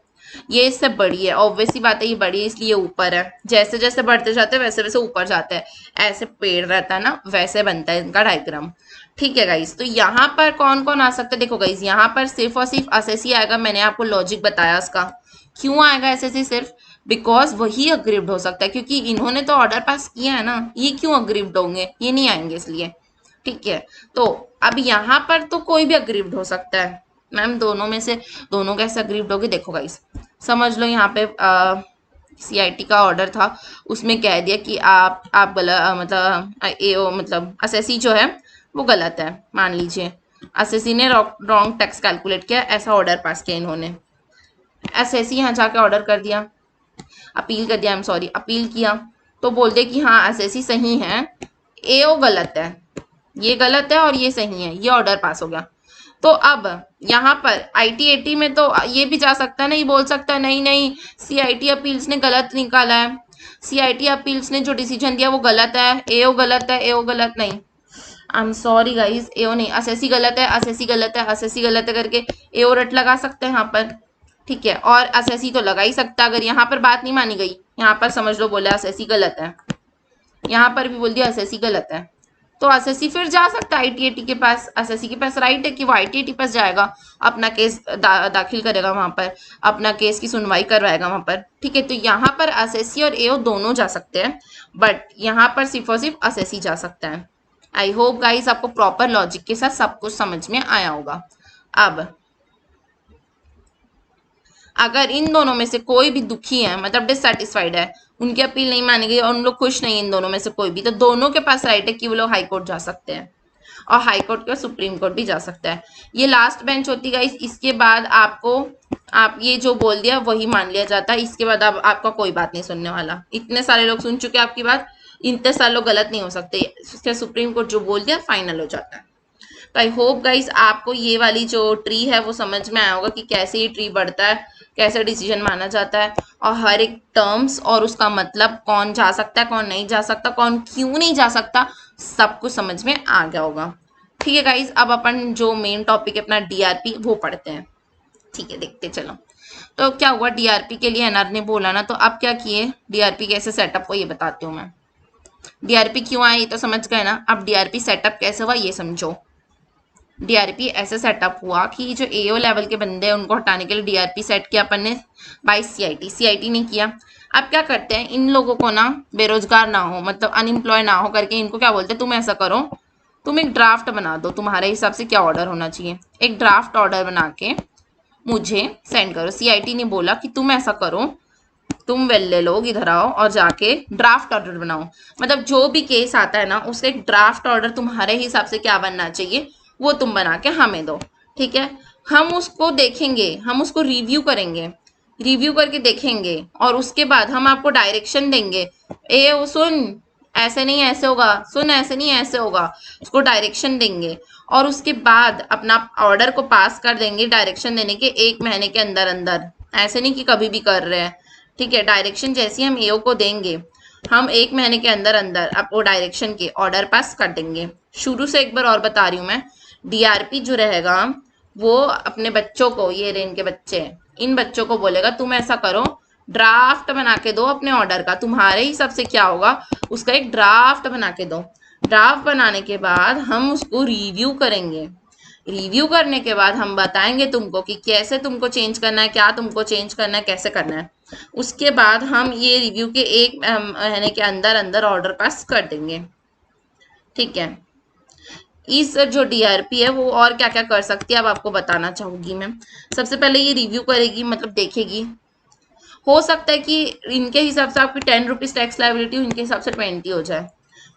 ये इससे बड़ी है, ऑब्वियस सी बात है, ये बड़ी है इसलिए ऊपर है। जैसे जैसे बढ़ते जाते हैं वैसे वैसे ऊपर जाता है, ऐसे पेड़ रहता है ना, वैसे बनता है इनका डायग्राम। ठीक है गाइस, तो यहाँ पर कौन कौन आ सकता है? देखो गाइस, यहाँ पर सिर्फ और सिर्फ एसएससी आएगा। मैंने आपको लॉजिक बताया उसका, क्यों आएगा एसएससी सिर्फ, बिकॉज वही अग्रीव्ड हो सकता है, क्योंकि इन्होंने तो ऑर्डर पास किया है ना, ये क्यों अग्रीव्ड होंगे? ये नहीं आएंगे इसलिए, ठीक है। तो अब यहाँ पर तो कोई भी अग्रीव्ड हो सकता है। मैम दोनों में से दोनों कैसे अग्रीव्ड होगी? देखो गाइस, समझ लो यहाँ पे सीआईटी का ऑर्डर था, उसमें कह दिया कि आप गलत, मतलब एओ मतलब एसएससी जो है वो गलत है, मान लीजिए एसएससी ने रॉन्ग टैक्स कैलकुलेट किया, ऐसा ऑर्डर पास किया इन्होंने। एसएससी यहाँ जाके ऑर्डर कर दिया, अपील कर दिया, आई एम सॉरी, अपील किया, तो बोल दे कि हाँ एसएससी सही है, एओ गलत है, ये गलत है और ये सही है, ये ऑर्डर पास हो गया। तो अब यहाँ पर आईटीएटी में तो ये भी जा सकता है ना, ये बोल सकता है नहीं नहीं सीआईटी अपील्स ने गलत निकाला है, सीआईटी अपील्स ने जो डिसीजन दिया वो गलत है, एओ गलत है, एओ गलत नहीं, आई एम सॉरी गाइस, एओ नहीं, एसएससी गलत है, एसएससी गलत है, एसएससी गलत है करके एओ रट लगा सकते हैं यहाँ पर, ठीक है। और एसएससी तो लगा ही सकता है, अगर यहाँ पर बात नहीं मानी गई, यहाँ पर समझ लो बोला एसएससी गलत है, यहाँ पर भी बोल दिया एसएससी गलत है, तो एसएससी फिर जा सकता है आईटीएटी के पास। एसएससी के पास राइट है कि वो आईटीएटी पास जाएगा, अपना केस दाखिल करेगा वहां पर, अपना केस की सुनवाई करवाएगा वहां पर, ठीक है। तो यहाँ पर एसएससी और एओ दोनों जा सकते हैं, बट यहाँ पर सिर्फ और सिर्फ एसएससी जा सकता है। आई होप गाइस आपको प्रॉपर लॉजिक के साथ सब कुछ समझ में आया होगा। अब अगर इन दोनों में से कोई भी दुखी है, मतलब डिससेटिस्फाइड है, उनकी अपील नहीं मानी गई और उन लोग खुश नहीं, इन दोनों में से कोई भी, तो दोनों के पास राइट है कि वो लोग हाई कोर्ट जा सकते हैं, और हाई कोर्ट के सुप्रीम कोर्ट भी जा सकता है। ये लास्ट बेंच होती है, इसके बाद आपको, आप ये जो बोल दिया वही मान लिया जाता है, इसके बाद अब आपका कोई बात नहीं सुनने वाला। इतने सारे लोग सुन चुके हैं आपकी बात, इतने सारे लोग गलत नहीं हो सकते, सुप्रीम कोर्ट जो बोल दिया फाइनल हो जाता है। तो आई होप गाइस आपको ये वाली जो ट्री है वो समझ में आया होगा कि कैसे ये ट्री बढ़ता है, कैसे डिसीजन माना जाता है, और हर एक टर्म्स और उसका मतलब, कौन जा सकता है कौन नहीं जा सकता, कौन क्यों नहीं जा सकता, सब कुछ समझ में आ गया होगा। ठीक है गाइस, अब अपन जो मेन टॉपिक है अपना डीआरपी वो पढ़ते हैं, ठीक है, देखते चलो। तो क्या हुआ, डीआरपी के लिए एनआर ने बोला ना, तो अब क्या किए, डीआरपी कैसे सेटअप हुआ ये बताती हूँ मैं। डीआरपी क्यों आया ये तो समझ गए ना, अब डीआरपी सेटअप कैसे हुआ ये समझो। डीआरपी ऐसे सेटअप हुआ कि जो एओ लेवल के बंदे हैं उनको हटाने के लिए डीआरपी सेट किया अपन ने बाय सीआईटी ने किया। अब क्या करते हैं, इन लोगों को ना बेरोजगार ना हो, मतलब अनएम्प्लॉय ना हो करके, इनको क्या बोलते हैं, तुम ऐसा करो, तुम एक ड्राफ्ट बना दो, तुम्हारे हिसाब से क्या ऑर्डर होना चाहिए, एक ड्राफ्ट ऑर्डर बना के मुझे सेंड करो। सीआईटी ने बोला कि तुम ऐसा करो, तुम वेल्ले लोग इधर आओ और जाके ड्राफ्ट ऑर्डर बनाओ, मतलब जो भी केस आता है ना उसका एक ड्राफ्ट ऑर्डर तुम्हारे हिसाब से क्या बनना चाहिए वो तुम बना के हमें दो, ठीक है। हम उसको देखेंगे, हम उसको रिव्यू करेंगे, रिव्यू करके देखेंगे, और उसके बाद हम आपको डायरेक्शन देंगे, ए वो सुन ऐसे नहीं ऐसे होगा, सुन ऐसे नहीं ऐसे होगा, उसको डायरेक्शन देंगे, और उसके बाद अपना ऑर्डर को पास कर देंगे डायरेक्शन देने के 1 महीने के अंदर अंदर, ऐसे नहीं कि कभी भी कर रहे हैं, ठीक है। डायरेक्शन जैसी हम एओ को देंगे, हम 1 महीने के अंदर अंदर आपको डायरेक्शन के ऑर्डर पास कर देंगे। शुरू से एक बार और बता रही हूँ मैं, डीआरपी जो रहेगा वो अपने बच्चों को, ये रेन के बच्चे, इन बच्चों को बोलेगा तुम ऐसा करो, ड्राफ्ट बना के दो अपने ऑर्डर का, तुम्हारे हिसाब से क्या होगा उसका एक ड्राफ्ट बना के दो। ड्राफ्ट बनाने के बाद हम उसको रिव्यू करेंगे, रिव्यू करने के बाद हम बताएंगे तुमको कि कैसे तुमको चेंज करना है, क्या तुमको चेंज करना है, कैसे करना है। उसके बाद हम ये रिव्यू के 1 महीने के अंदर अंदर ऑर्डर पास कर देंगे, ठीक है। इस जो डीआरपी है वो और क्या क्या कर सकती है अब आपको बताना चाहूंगी मैं। सबसे पहले ये रिव्यू करेगी, मतलब देखेगी, हो सकता है कि इनके हिसाब से आपकी 10 रुपीज टैक्स लायबिलिटी इनके हिसाब से 20 हो जाए,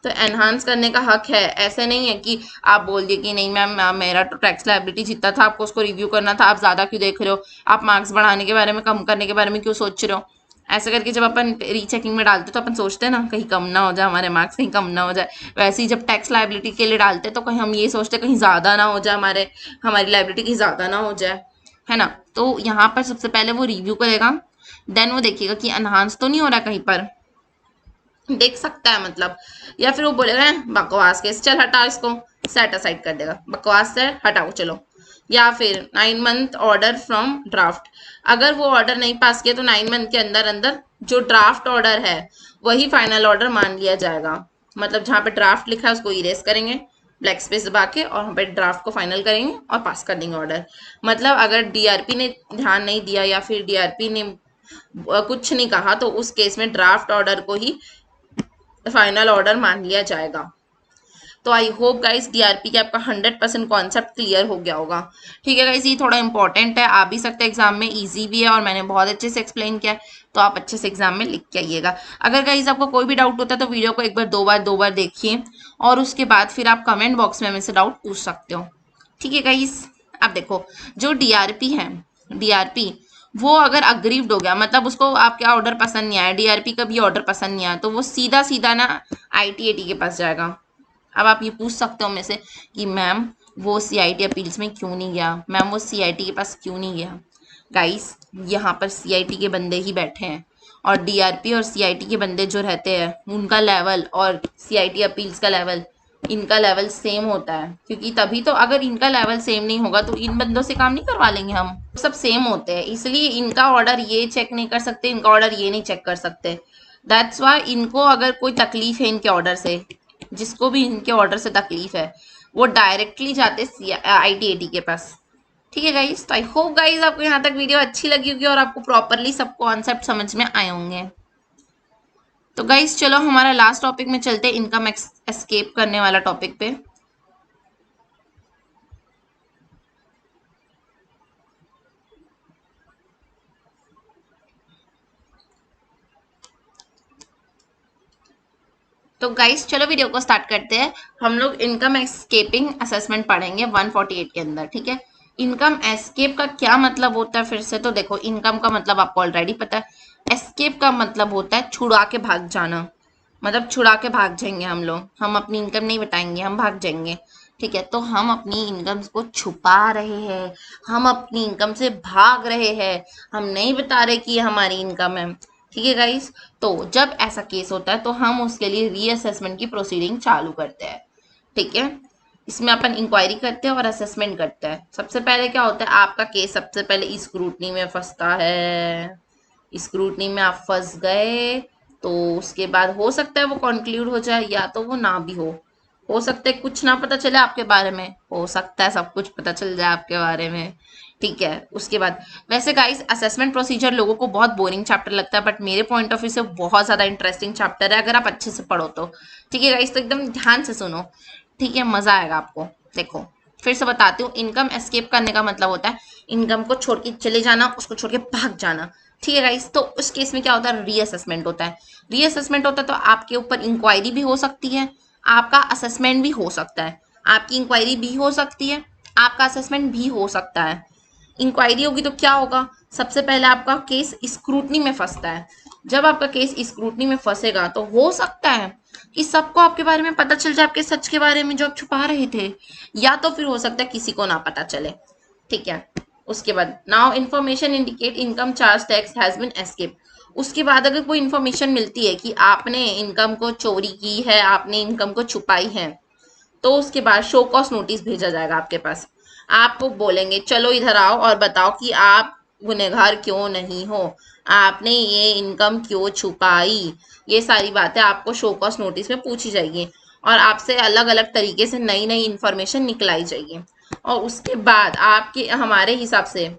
तो एनहांस करने का हक है। ऐसे नहीं है कि आप बोल दिए कि नहीं मैम मेरा तो टैक्स लायबिलिटी जितना था आपको उसको रिव्यू करना था, आप ज़्यादा क्यों देख रहे हो, आप मार्क्स बढ़ाने के बारे में कम करने के बारे में क्यों सोच रहे हो, ऐसे करके जब अपन रीचेकिंग में डालते तो अपन सोचते हैं ना कहीं कम ना हो जाए, हमारे मार्क्स कहीं कम ना हो जाए। वैसे ही जब टैक्स लाइबिलिटी के लिए डालते तो कहीं हम ये सोचते कहीं ज़्यादा ना हो जाए, हमारी लाइबिलिटी कहीं ज़्यादा ना हो जाए, है ना। तो यहाँ पर सबसे पहले वो रिव्यू करेगा, देन वो देखिएगा कि एनहांस तो नहीं हो रहा कहीं पर, देख सकता है मतलब, या फिर वो बोलेगा बकवास केस, चल हटा इसको, सेट असाइड कर देगा, बकवास है हटाओ चलो। या फिर 9 मंथ ऑर्डर फ्रॉम ड्राफ्ट, अगर वो ऑर्डर नहीं पास किया तो 9 मंथ के अंदर अंदर जो ड्राफ्ट ऑर्डर है वही फाइनल ऑर्डर मान लिया जाएगा। मतलब जहाँ पे ड्राफ्ट लिखा है उसको इरेज करेंगे ब्लैक स्पेस दबा के, और वहाँ पे ड्राफ्ट को फाइनल करेंगे और पास कर देंगे ऑर्डर। मतलब अगर डीआरपी ने ध्यान नहीं दिया या फिर डीआरपी ने कुछ नहीं कहा तो उस केस में ड्राफ्ट ऑर्डर को ही फाइनल ऑर्डर मान लिया जाएगा। तो आई होप गाइस डीआरपी के आपका 100% कॉन्सेप्ट क्लियर हो गया होगा। ठीक है गाइस, ये थोड़ा इंपॉर्टेंट है, आ भी सकता है एग्जाम में, इजी भी है और मैंने बहुत अच्छे से एक्सप्लेन किया है, तो आप अच्छे से एग्जाम में लिख के आइएगा। अगर गाइस आपको कोई भी डाउट होता है तो वीडियो को एक बार दो बार देखिए और उसके बाद फिर आप कमेंट बॉक्स में हमें से डाउट पूछ सकते हो। ठीक है गाइस, अब देखो जो डीआरपी है, डीआरपी वो अगर अग्रीव्ड हो गया, मतलब उसको आपके ऑर्डर पसंद नहीं आया, डीआरपी का भी ऑर्डर पसंद नहीं आया, तो वो सीधा सीधा ना आईटीएटी के पास जाएगा। अब आप ये पूछ सकते हो मेरे से कि मैम वो सीआईटी अपील्स में क्यों नहीं गया, मैम वो सीआईटी के पास क्यों नहीं गया। गाइस यहाँ पर सीआईटी के बंदे ही बैठे हैं और डीआरपी और सीआईटी के बंदे जो रहते हैं उनका लेवल और सीआईटी अपील्स का लेवल, इनका लेवल सेम होता है, क्योंकि तभी तो, अगर इनका लेवल सेम नहीं होगा तो इन बंदों से काम नहीं करवा लेंगे हम, सब सेम होते हैं, इसलिए इनका ऑर्डर ये चेक नहीं कर सकते, इनका ऑर्डर ये नहीं चेक कर सकते। दैट्स वाई इनको अगर कोई तकलीफ है इनके ऑर्डर से, जिसको भी इनके ऑर्डर से तकलीफ है वो डायरेक्टली जाते आईटीएटी के पास। ठीक है गाइस, तो आई होप गाइस आपको यहाँ तक वीडियो अच्छी लगी होगी और आपको प्रॉपरली सब कॉन्सेप्ट समझ में आए होंगे। तो गाइस चलो हमारा लास्ट टॉपिक में चलते हैं, इनकम एस्केप करने वाला टॉपिक पे। तो गाइस चलो वीडियो को स्टार्ट करते हैं। हम लोग इनकम एस्केपिंग असेसमेंट पढ़ेंगे 148 के अंदर। ठीक है, इनकम एस्केप का क्या मतलब होता है, फिर से तो देखो, इनकम का मतलब आपको ऑलरेडी पता है, एस्केप का मतलब होता है छुड़ा के भाग जाना, मतलब छुड़ा के भाग जाएंगे हम लोग, हम अपनी इनकम नहीं बताएंगे, हम भाग जाएंगे। ठीक है, तो हम अपनी इनकम को छुपा रहे हैं, हम अपनी इनकम से भाग रहे हैं, हम नहीं बता रहे कि ये हमारी इनकम है। ठीक है गाइस, तो जब ऐसा केस होता है तो हम उसके लिए रीअसेसमेंट की प्रोसीडिंग चालू करते हैं। ठीक है, इसमें अपन इंक्वायरी करते हैं और असेसमेंट करते हैं। सबसे पहले क्या होता है, आपका केस सबसे पहले स्क्रूटनी में फंसता है, स्क्रूटनी में आप फंस गए तो उसके बाद हो सकता है वो कंक्लूड हो जाए या तो वो ना भी हो सकता है कुछ ना पता चले आपके बारे में, हो सकता है सब कुछ पता चल जाए आपके बारे में। ठीक है, उसके बाद वैसे गाइस असेसमेंट प्रोसीजर लोगों को बहुत बोरिंग चैप्टर लगता है, बट मेरे पॉइंट ऑफ व्यू से बहुत ज़्यादा इंटरेस्टिंग चैप्टर है अगर आप अच्छे से पढ़ो तो। ठीक है गाइस, तो एकदम ध्यान से सुनो, ठीक है, मज़ा आएगा आपको। देखो फिर से बताती हूँ, इनकम एस्केप करने का मतलब होता है इनकम को छोड़ के चले जाना, उसको छोड़ के भाग जाना। ठीक है गाइस, तो उस केस में क्या होता है, रीअसेसमेंट होता है। रीअसेसमेंट होता है तो आपके ऊपर इंक्वायरी भी हो सकती है, आपका असेसमेंट भी हो सकता है, आपकी इंक्वायरी भी हो सकती है, आपका असेसमेंट भी हो सकता है। इंक्वायरी होगी तो क्या होगा, सबसे पहले आपका केस स्क्रूटनी में फंसता है। जब आपका केस स्क्रूटनी में फंसेगा तो हो सकता है कि सबको आपके बारे में पता चल जाए, आपके सच के बारे में जो आप छुपा रहे थे, या तो फिर हो सकता है किसी को ना पता चले। ठीक है, उसके बाद now information indicate income charge tax has been escape. उसके बाद अगर कोई इन्फॉर्मेशन मिलती है कि आपने इनकम को चोरी की है, आपने इनकम को छुपाई है, तो उसके बाद शो कॉज नोटिस भेजा जाएगा आपके पास। आपको बोलेंगे चलो इधर आओ और बताओ कि आप गुनहगार क्यों नहीं हो, आपने ये इनकम क्यों छुपाई, ये सारी बातें आपको शो कॉज नोटिस में पूछी जाएगी और आपसे अलग अलग तरीके से नई नई इन्फॉर्मेशन निकलाई जाएगी। और उसके बाद आपके हमारे हिसाब से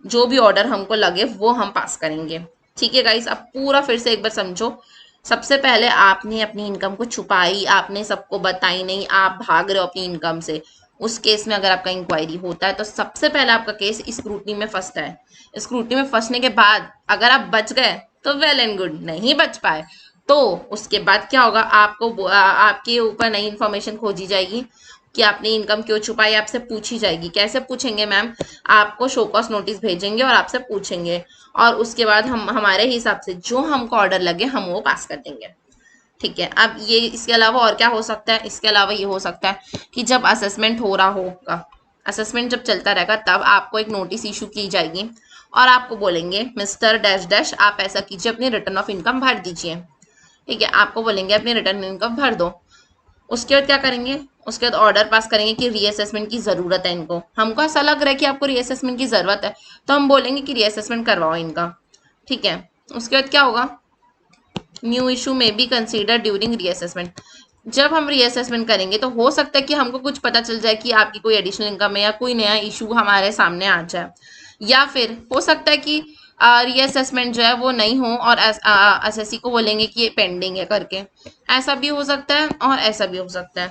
जो भी ऑर्डर हमको लगे वो हम पास करेंगे। ठीक है गाइस, अब पूरा फिर से एक बार समझो। सबसे पहले आपने अपनी इनकम को छुपाई, आपने सबको बताई नहीं, आप भाग रहे हो अपनी इनकम से। उस केस में अगर आपका इंक्वायरी होता है तो सबसे पहले आपका केस स्क्रूटनी में फंसता है। स्क्रूटनी में फंसने के बाद अगर आप बच गए तो वेल एंड गुड, नहीं बच पाए तो उसके बाद क्या होगा, आपको आपके ऊपर नई इन्फॉर्मेशन खोजी जाएगी कि आपने इनकम क्यों छुपाई, आपसे पूछी जाएगी। कैसे पूछेंगे मैम, आपको शो कॉज नोटिस भेजेंगे और आपसे पूछेंगे, और उसके बाद हम हमारे हिसाब से जो हमको ऑर्डर लगे हम वो पास कर देंगे। ठीक है, अब ये इसके अलावा और क्या हो सकता है, इसके अलावा ये हो सकता है कि जब असेसमेंट हो रहा होगा, असेसमेंट जब चलता रहेगा तब आपको एक नोटिस इशू की जाएगी और आपको बोलेंगे मिस्टर डैश डैश आप ऐसा कीजिए, अपनी रिटर्न ऑफ इनकम भर दीजिए। ठीक है, आपको बोलेंगे अपनी रिटर्न इनकम भर दो। उसके बाद क्या करेंगे, उसके बाद ऑर्डर पास करेंगे कि रीअसेसमेंट की ज़रूरत है इनको। हमको ऐसा लग रहा है कि आपको रीअसेसमेंट की ज़रूरत है, तो हम बोलेंगे कि रीअसेसमेंट करवाओ इनका। ठीक है, उसके बाद क्या होगा, न्यू इशू में बी कंसीडर ड्यूरिंग रीअसेसमेंट। जब हम रीअसेसमेंट करेंगे तो हो सकता है कि हमको कुछ पता चल जाए कि आपकी कोई एडिशनल इनकम है या कोई नया इशू हमारे सामने आ जाए, या फिर हो सकता है कि रीअसेसमेंट जो है वो नहीं हो और एसएससी को बोलेंगे कि ये पेंडिंग है करके। ऐसा भी हो सकता है और ऐसा भी हो सकता है।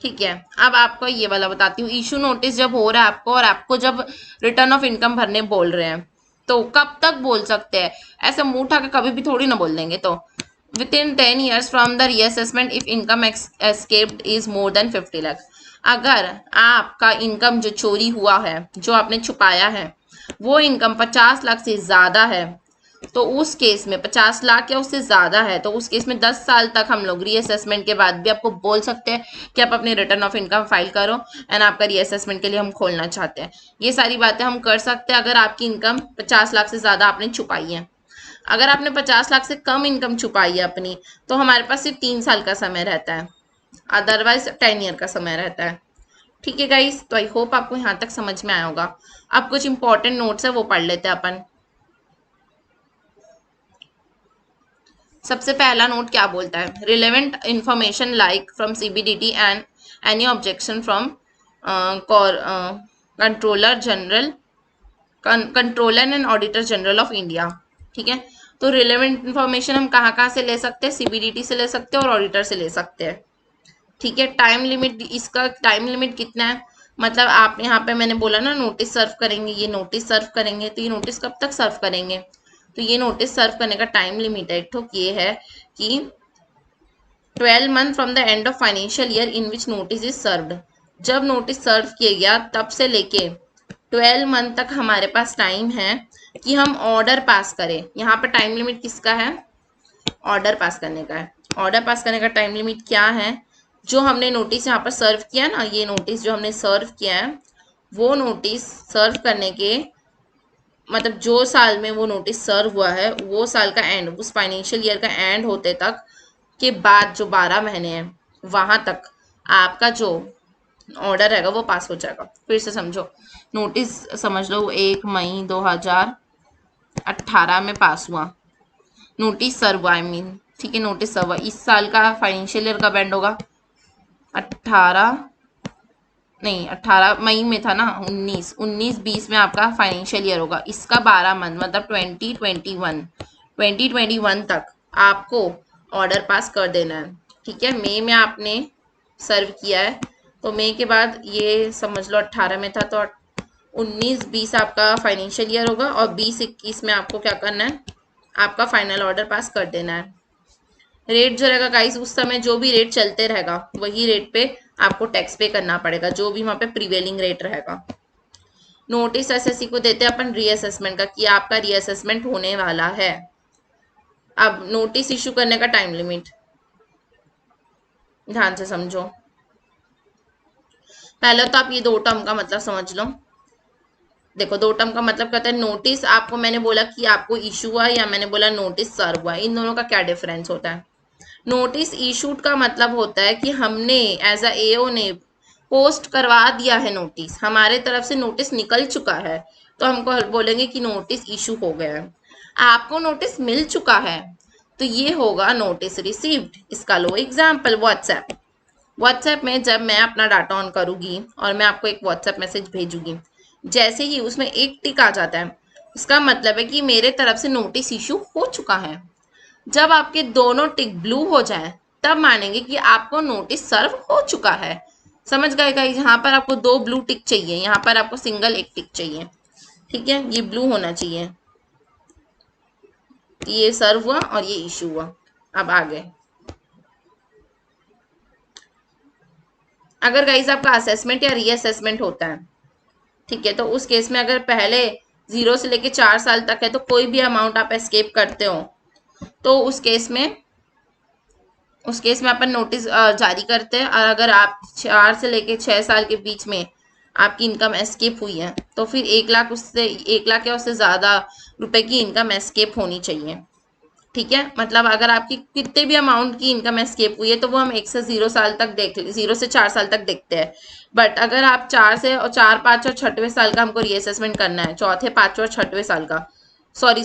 ठीक है, अब आपको ये वाला बताती हूँ, इशू नोटिस जब हो रहा है आपको और आपको जब रिटर्न ऑफ इनकम भरने बोल रहे हैं तो कब तक बोल सकते हैं, ऐसे मुंह उठा के कभी भी थोड़ी ना बोल देंगे। तो with in 10 years from the reassessment if income escaped is more than 50 lakh. अगर आपका इनकम जो चोरी हुआ है, जो आपने छुपाया है, वो इनकम 50 लाख से ज़्यादा है, तो उस केस में 50 लाख या उससे ज़्यादा है, तो उस केस में 10 साल तक हम लोग रीअसेसमेंट के बाद भी आपको बोल सकते हैं कि आप अपनी रिटर्न ऑफ इनकम फाइल करो एंड आपका रीअसेसमेंट के लिए हम खोलना चाहते हैं। ये सारी बातें हम कर सकते हैं अगर आपकी इनकम 50 लाख से ज़्यादा आपने छुपाई है। अगर आपने 50 लाख से कम इनकम छुपाई है अपनी, तो हमारे पास सिर्फ 3 साल का समय रहता है, अदरवाइज 10 ईयर का समय रहता है। ठीक है गाइस, तो आई होप आपको यहाँ तक समझ में आया होगा। अब कुछ इंपॉर्टेंट नोट्स है वो पढ़ लेते हैं अपन। सबसे पहला नोट क्या बोलता है, relevant information like from CBDT and any objection from controller general, controller and auditor general of India. ठीक है, तो रिलेवेंट इंफॉर्मेशन हम कहाँ कहाँ से ले सकते हैं, सीबीडीटी से ले सकते हैं और ऑडिटर से ले सकते हैं। ठीक है, टाइम लिमिट, इसका टाइम लिमिट कितना है, मतलब आप यहाँ पे मैंने बोला ना नोटिस सर्व करेंगे, ये नोटिस सर्व करेंगे, तो ये नोटिस कब तक सर्व करेंगे, तो ये नोटिस सर्व करने का टाइम लिमिट है एक ये है कि 12 month from the end of financial year in which notice is served. जब नोटिस सर्व किया गया तब से लेके 12 month तक हमारे पास टाइम है कि हम ऑर्डर पास करें। यहाँ पर टाइम लिमिट किसका है, ऑर्डर पास करने का है। ऑर्डर पास करने का टाइम लिमिट क्या है, जो हमने नोटिस यहाँ पर सर्व किया ना, ये नोटिस जो हमने सर्व किया है, वो नोटिस सर्व करने के मतलब जो साल में वो नोटिस सर्व हुआ है वो साल का एंड, उस फाइनेंशियल ईयर का एंड होते तक के बाद जो 12 महीने हैं वहाँ तक आपका जो ऑर्डर रहेगा वो पास हो जाएगा। फिर से समझो, नोटिस समझ लो 1 मई 2018 में पास हुआ, नोटिस सर्व हुआ, आई मीन ठीक है, नोटिस सर्व हुआ। इस साल का फाइनेंशियल ईयर कब एंड होगा, 18 नहीं 18 मई में था ना, 19 20 में आपका फाइनेंशियल ईयर होगा। इसका 12 मंथ मतलब 2021 तक आपको ऑर्डर पास कर देना है। ठीक है, मई में आपने सर्व किया है, तो मई के बाद ये समझ लो 18 में था, तो 19 20 आपका फाइनेंशियल ईयर होगा और 20 21 में आपको क्या करना है, आपका फाइनल ऑर्डर पास कर देना है। रेट जो रहेगा गाइस, उस समय जो भी रेट चलते रहेगा वही रेट पे आपको टैक्स पे करना पड़ेगा, जो भी वहाँ पे प्रिवेलिंग रेट रहेगा। नोटिस एसएससी को देते हैं अपन रीअसेसमेंट का कि आपका रीअसेसमेंट होने वाला है। अब नोटिस इशू करने का टाइम लिमिट ध्यान से समझो। पहले तो आप ये दो टर्म का मतलब समझ लो। देखो, दो टर्म का मतलब कहता है नोटिस, आपको मैंने बोला कि आपको इशू हुआ या मैंने बोला नोटिस सर्व हुआ, इन दोनों का क्या डिफरेंस होता है। नोटिस इशूड का मतलब होता है कि हमने एज अ एओ ने पोस्ट करवा दिया है, नोटिस हमारे तरफ से नोटिस निकल चुका है, तो हमको बोलेंगे कि नोटिस इशू हो गया है। आपको नोटिस मिल चुका है तो ये होगा नोटिस रिसीव्ड। इसका लो एग्जाम्पल, व्हाट्सएप में जब मैं अपना डाटा ऑन करूंगी और मैं आपको एक व्हाट्सएप मैसेज भेजूंगी, जैसे ही उसमें एक टिक आ जाता है उसका मतलब है कि मेरे तरफ से नोटिस इशू हो चुका है। जब आपके दोनों टिक ब्लू हो जाए तब मानेंगे कि आपको नोटिस सर्व हो चुका है। समझ गए गाइस, यहाँ पर आपको दो ब्लू टिक चाहिए, यहाँ पर आपको सिंगल एक टिक चाहिए। ठीक है, ये ब्लू होना चाहिए, ये सर्व हुआ और ये इशू हुआ। अब आगे अगर गाइज आपका असेसमेंट या रीअसेसमेंट होता है, ठीक है, तो उस केस में अगर पहले 0 से लेके 4 साल तक है तो कोई भी अमाउंट आप एस्केप करते हो तो उस केस में अपन नोटिस जारी करते हैं। और अगर आप 4 से लेके 6 साल के बीच में आपकी इनकम एस्केप हुई है तो फिर 1 लाख या उससे ज़्यादा रुपए की इनकम एस्केप होनी चाहिए। ठीक है, मतलब अगर आपकी कितने भी अमाउंट की इनकम एस्केप हुई है तो वो हम 1 से 0 साल तक 0 से 4 साल तक देखते हैं। बट अगर आप 4, 5 और 6वें साल का हमको रीअसेसमेंट करना है, चौथे, 5वें और 6वें साल का, सॉरी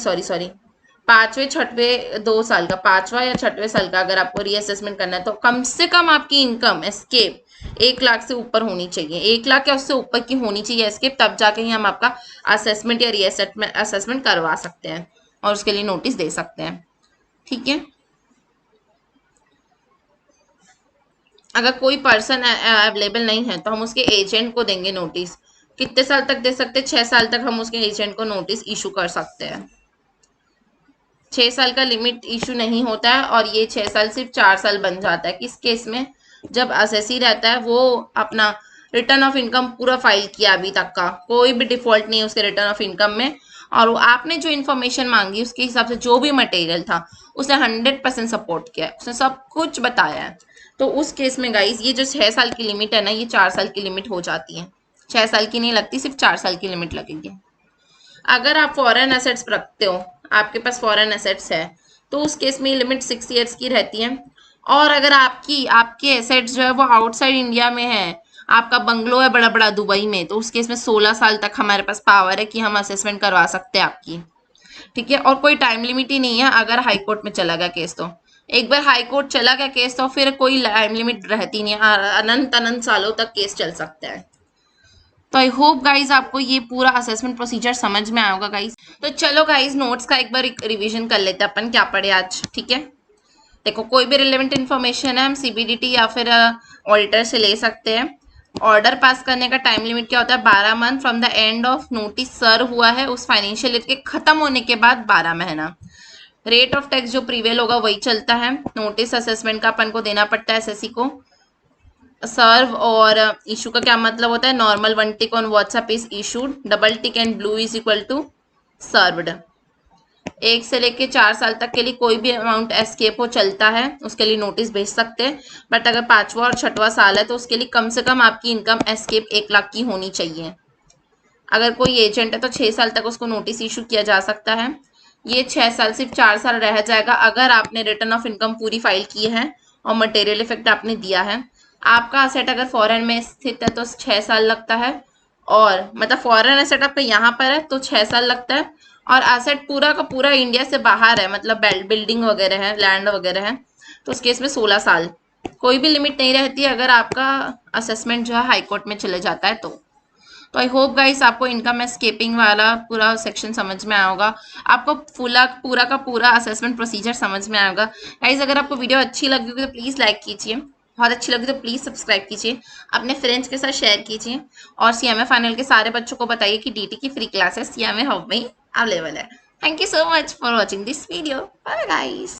5वें 6वें 2 साल का, 5वां या 6वें साल का अगर आपको रीअसेसमेंट करना है तो कम से कम आपकी इनकम एस्केप 1 लाख से ऊपर होनी चाहिए, 1 लाख या उससे ऊपर की होनी चाहिए एस्केप, तब जाके ही हम आपका असेसमेंट या रीअसेसमेंट करवा सकते हैं और उसके लिए नोटिस दे सकते हैं। ठीक है, अगर कोई पर्सन अवेलेबल नहीं है तो हम उसके एजेंट को देंगे नोटिस। कितने साल तक दे सकते हैं? 6 साल तक हम उसके एजेंट को नोटिस इशू कर सकते हैं। 6 साल का लिमिट इशू नहीं होता है और ये 6 साल सिर्फ 4 साल बन जाता है। किस केस में? जब असेसी रहता है वो अपना रिटर्न ऑफ इनकम पूरा फाइल किया, अभी तक का कोई भी डिफॉल्ट नहीं है उसके रिटर्न ऑफ इनकम में, और वो आपने जो इन्फॉर्मेशन मांगी उसके हिसाब से जो भी मटेरियल था उसने 100% सपोर्ट किया है, उसने सब कुछ बताया है। तो उस केस में गाइज ये जो 6 साल की लिमिट है ना, ये 4 साल की लिमिट हो जाती है। 6 साल की नहीं लगती, सिर्फ 4 साल की लिमिट लगेगी। अगर आप फॉरेन एसेट्स रखते हो, आपके पास फॉरेन एसेट्स है, तो उस केस में लिमिट 6 ईयर्स की रहती है। और अगर आपके एसेट्स जो है वो आउटसाइड इंडिया में है, आपका बंगलो है बड़ा बड़ा दुबई में, तो उस केस में 16 साल तक हमारे पास पावर है कि हम असेसमेंट करवा सकते हैं आपकी। ठीक है, और कोई टाइम लिमिट ही नहीं है। अगर हाई कोर्ट में चला गया केस तो एक बार हाई कोर्ट चला गया केस तो फिर कोई टाइम लिमिट रहती नहीं है, अनंत अनंत सालों तक केस चल सकता है। तो आई होप गाइज आपको ये पूरा असेसमेंट प्रोसीजर समझ में आया होगा गाइज। तो चलो गाइज नोट्स का एक बार रिवीजन कर लेते हैं अपन, क्या पढ़े आज। ठीक है, देखो कोई भी रिलेवेंट इन्फॉर्मेशन है हम सीबीडीटी या फिर ऑडिटर से ले सकते हैं। ऑर्डर पास करने का टाइम लिमिट क्या होता है? 12 month from the end of notice serve हुआ है उस फाइनेंशियल ईयर के खत्म होने के बाद 12 महीना। रेट ऑफ टैक्स जो प्रीवेल होगा वही चलता है। नोटिस असेसमेंट का अपन को देना पड़ता है एसएससी को। सर्व और इशू का क्या मतलब होता है? Normal 1 tick on WhatsApp is issued, double tick and blue is equal to served. 1 से लेके 4 साल तक के लिए कोई भी अमाउंट एस्केप हो चलता है, उसके लिए नोटिस भेज सकते हैं। बट अगर 5वां और 6वां साल है तो उसके लिए कम से कम आपकी इनकम एस्केप 1 लाख की होनी चाहिए। अगर कोई एजेंट है तो 6 साल तक उसको नोटिस इशू किया जा सकता है। ये 6 साल सिर्फ 4 साल रह जाएगा अगर आपने रिटर्न ऑफ इनकम पूरी फाइल की है और मटेरियल इफेक्ट आपने दिया है। आपका असेट अगर फॉरेन में स्थित है तो 6 साल लगता है, और मतलब फॉरेन एसेट आपका यहाँ पर है तो 6 साल लगता है, और एसेट पूरा का पूरा इंडिया से बाहर है, मतलब बिल्डिंग वगैरह है, लैंड वगैरह है, तो उस केस में 16 साल। कोई भी लिमिट नहीं रहती अगर आपका असेसमेंट जो है हाई कोर्ट में चले जाता है तो आई होप गाइस आपको इनकम एस्केपिंग वाला पूरा सेक्शन समझ में आया होगा, आपको पूरा का पूरा असेसमेंट प्रोसीजर समझ में आया होगा। गाइस अगर आपको वीडियो अच्छी लगी होगी तो प्लीज़ लाइक कीजिए, बहुत अच्छी लगी तो प्लीज़ सब्सक्राइब कीजिए, अपने फ्रेंड्स के साथ शेयर कीजिए, और सीएमए फाइनल के सारे बच्चों को बताइए कि डीटी की फ्री क्लासेस सीएमए हब में अवेलेबल है। Thank you so much for watching this video. Bye guys.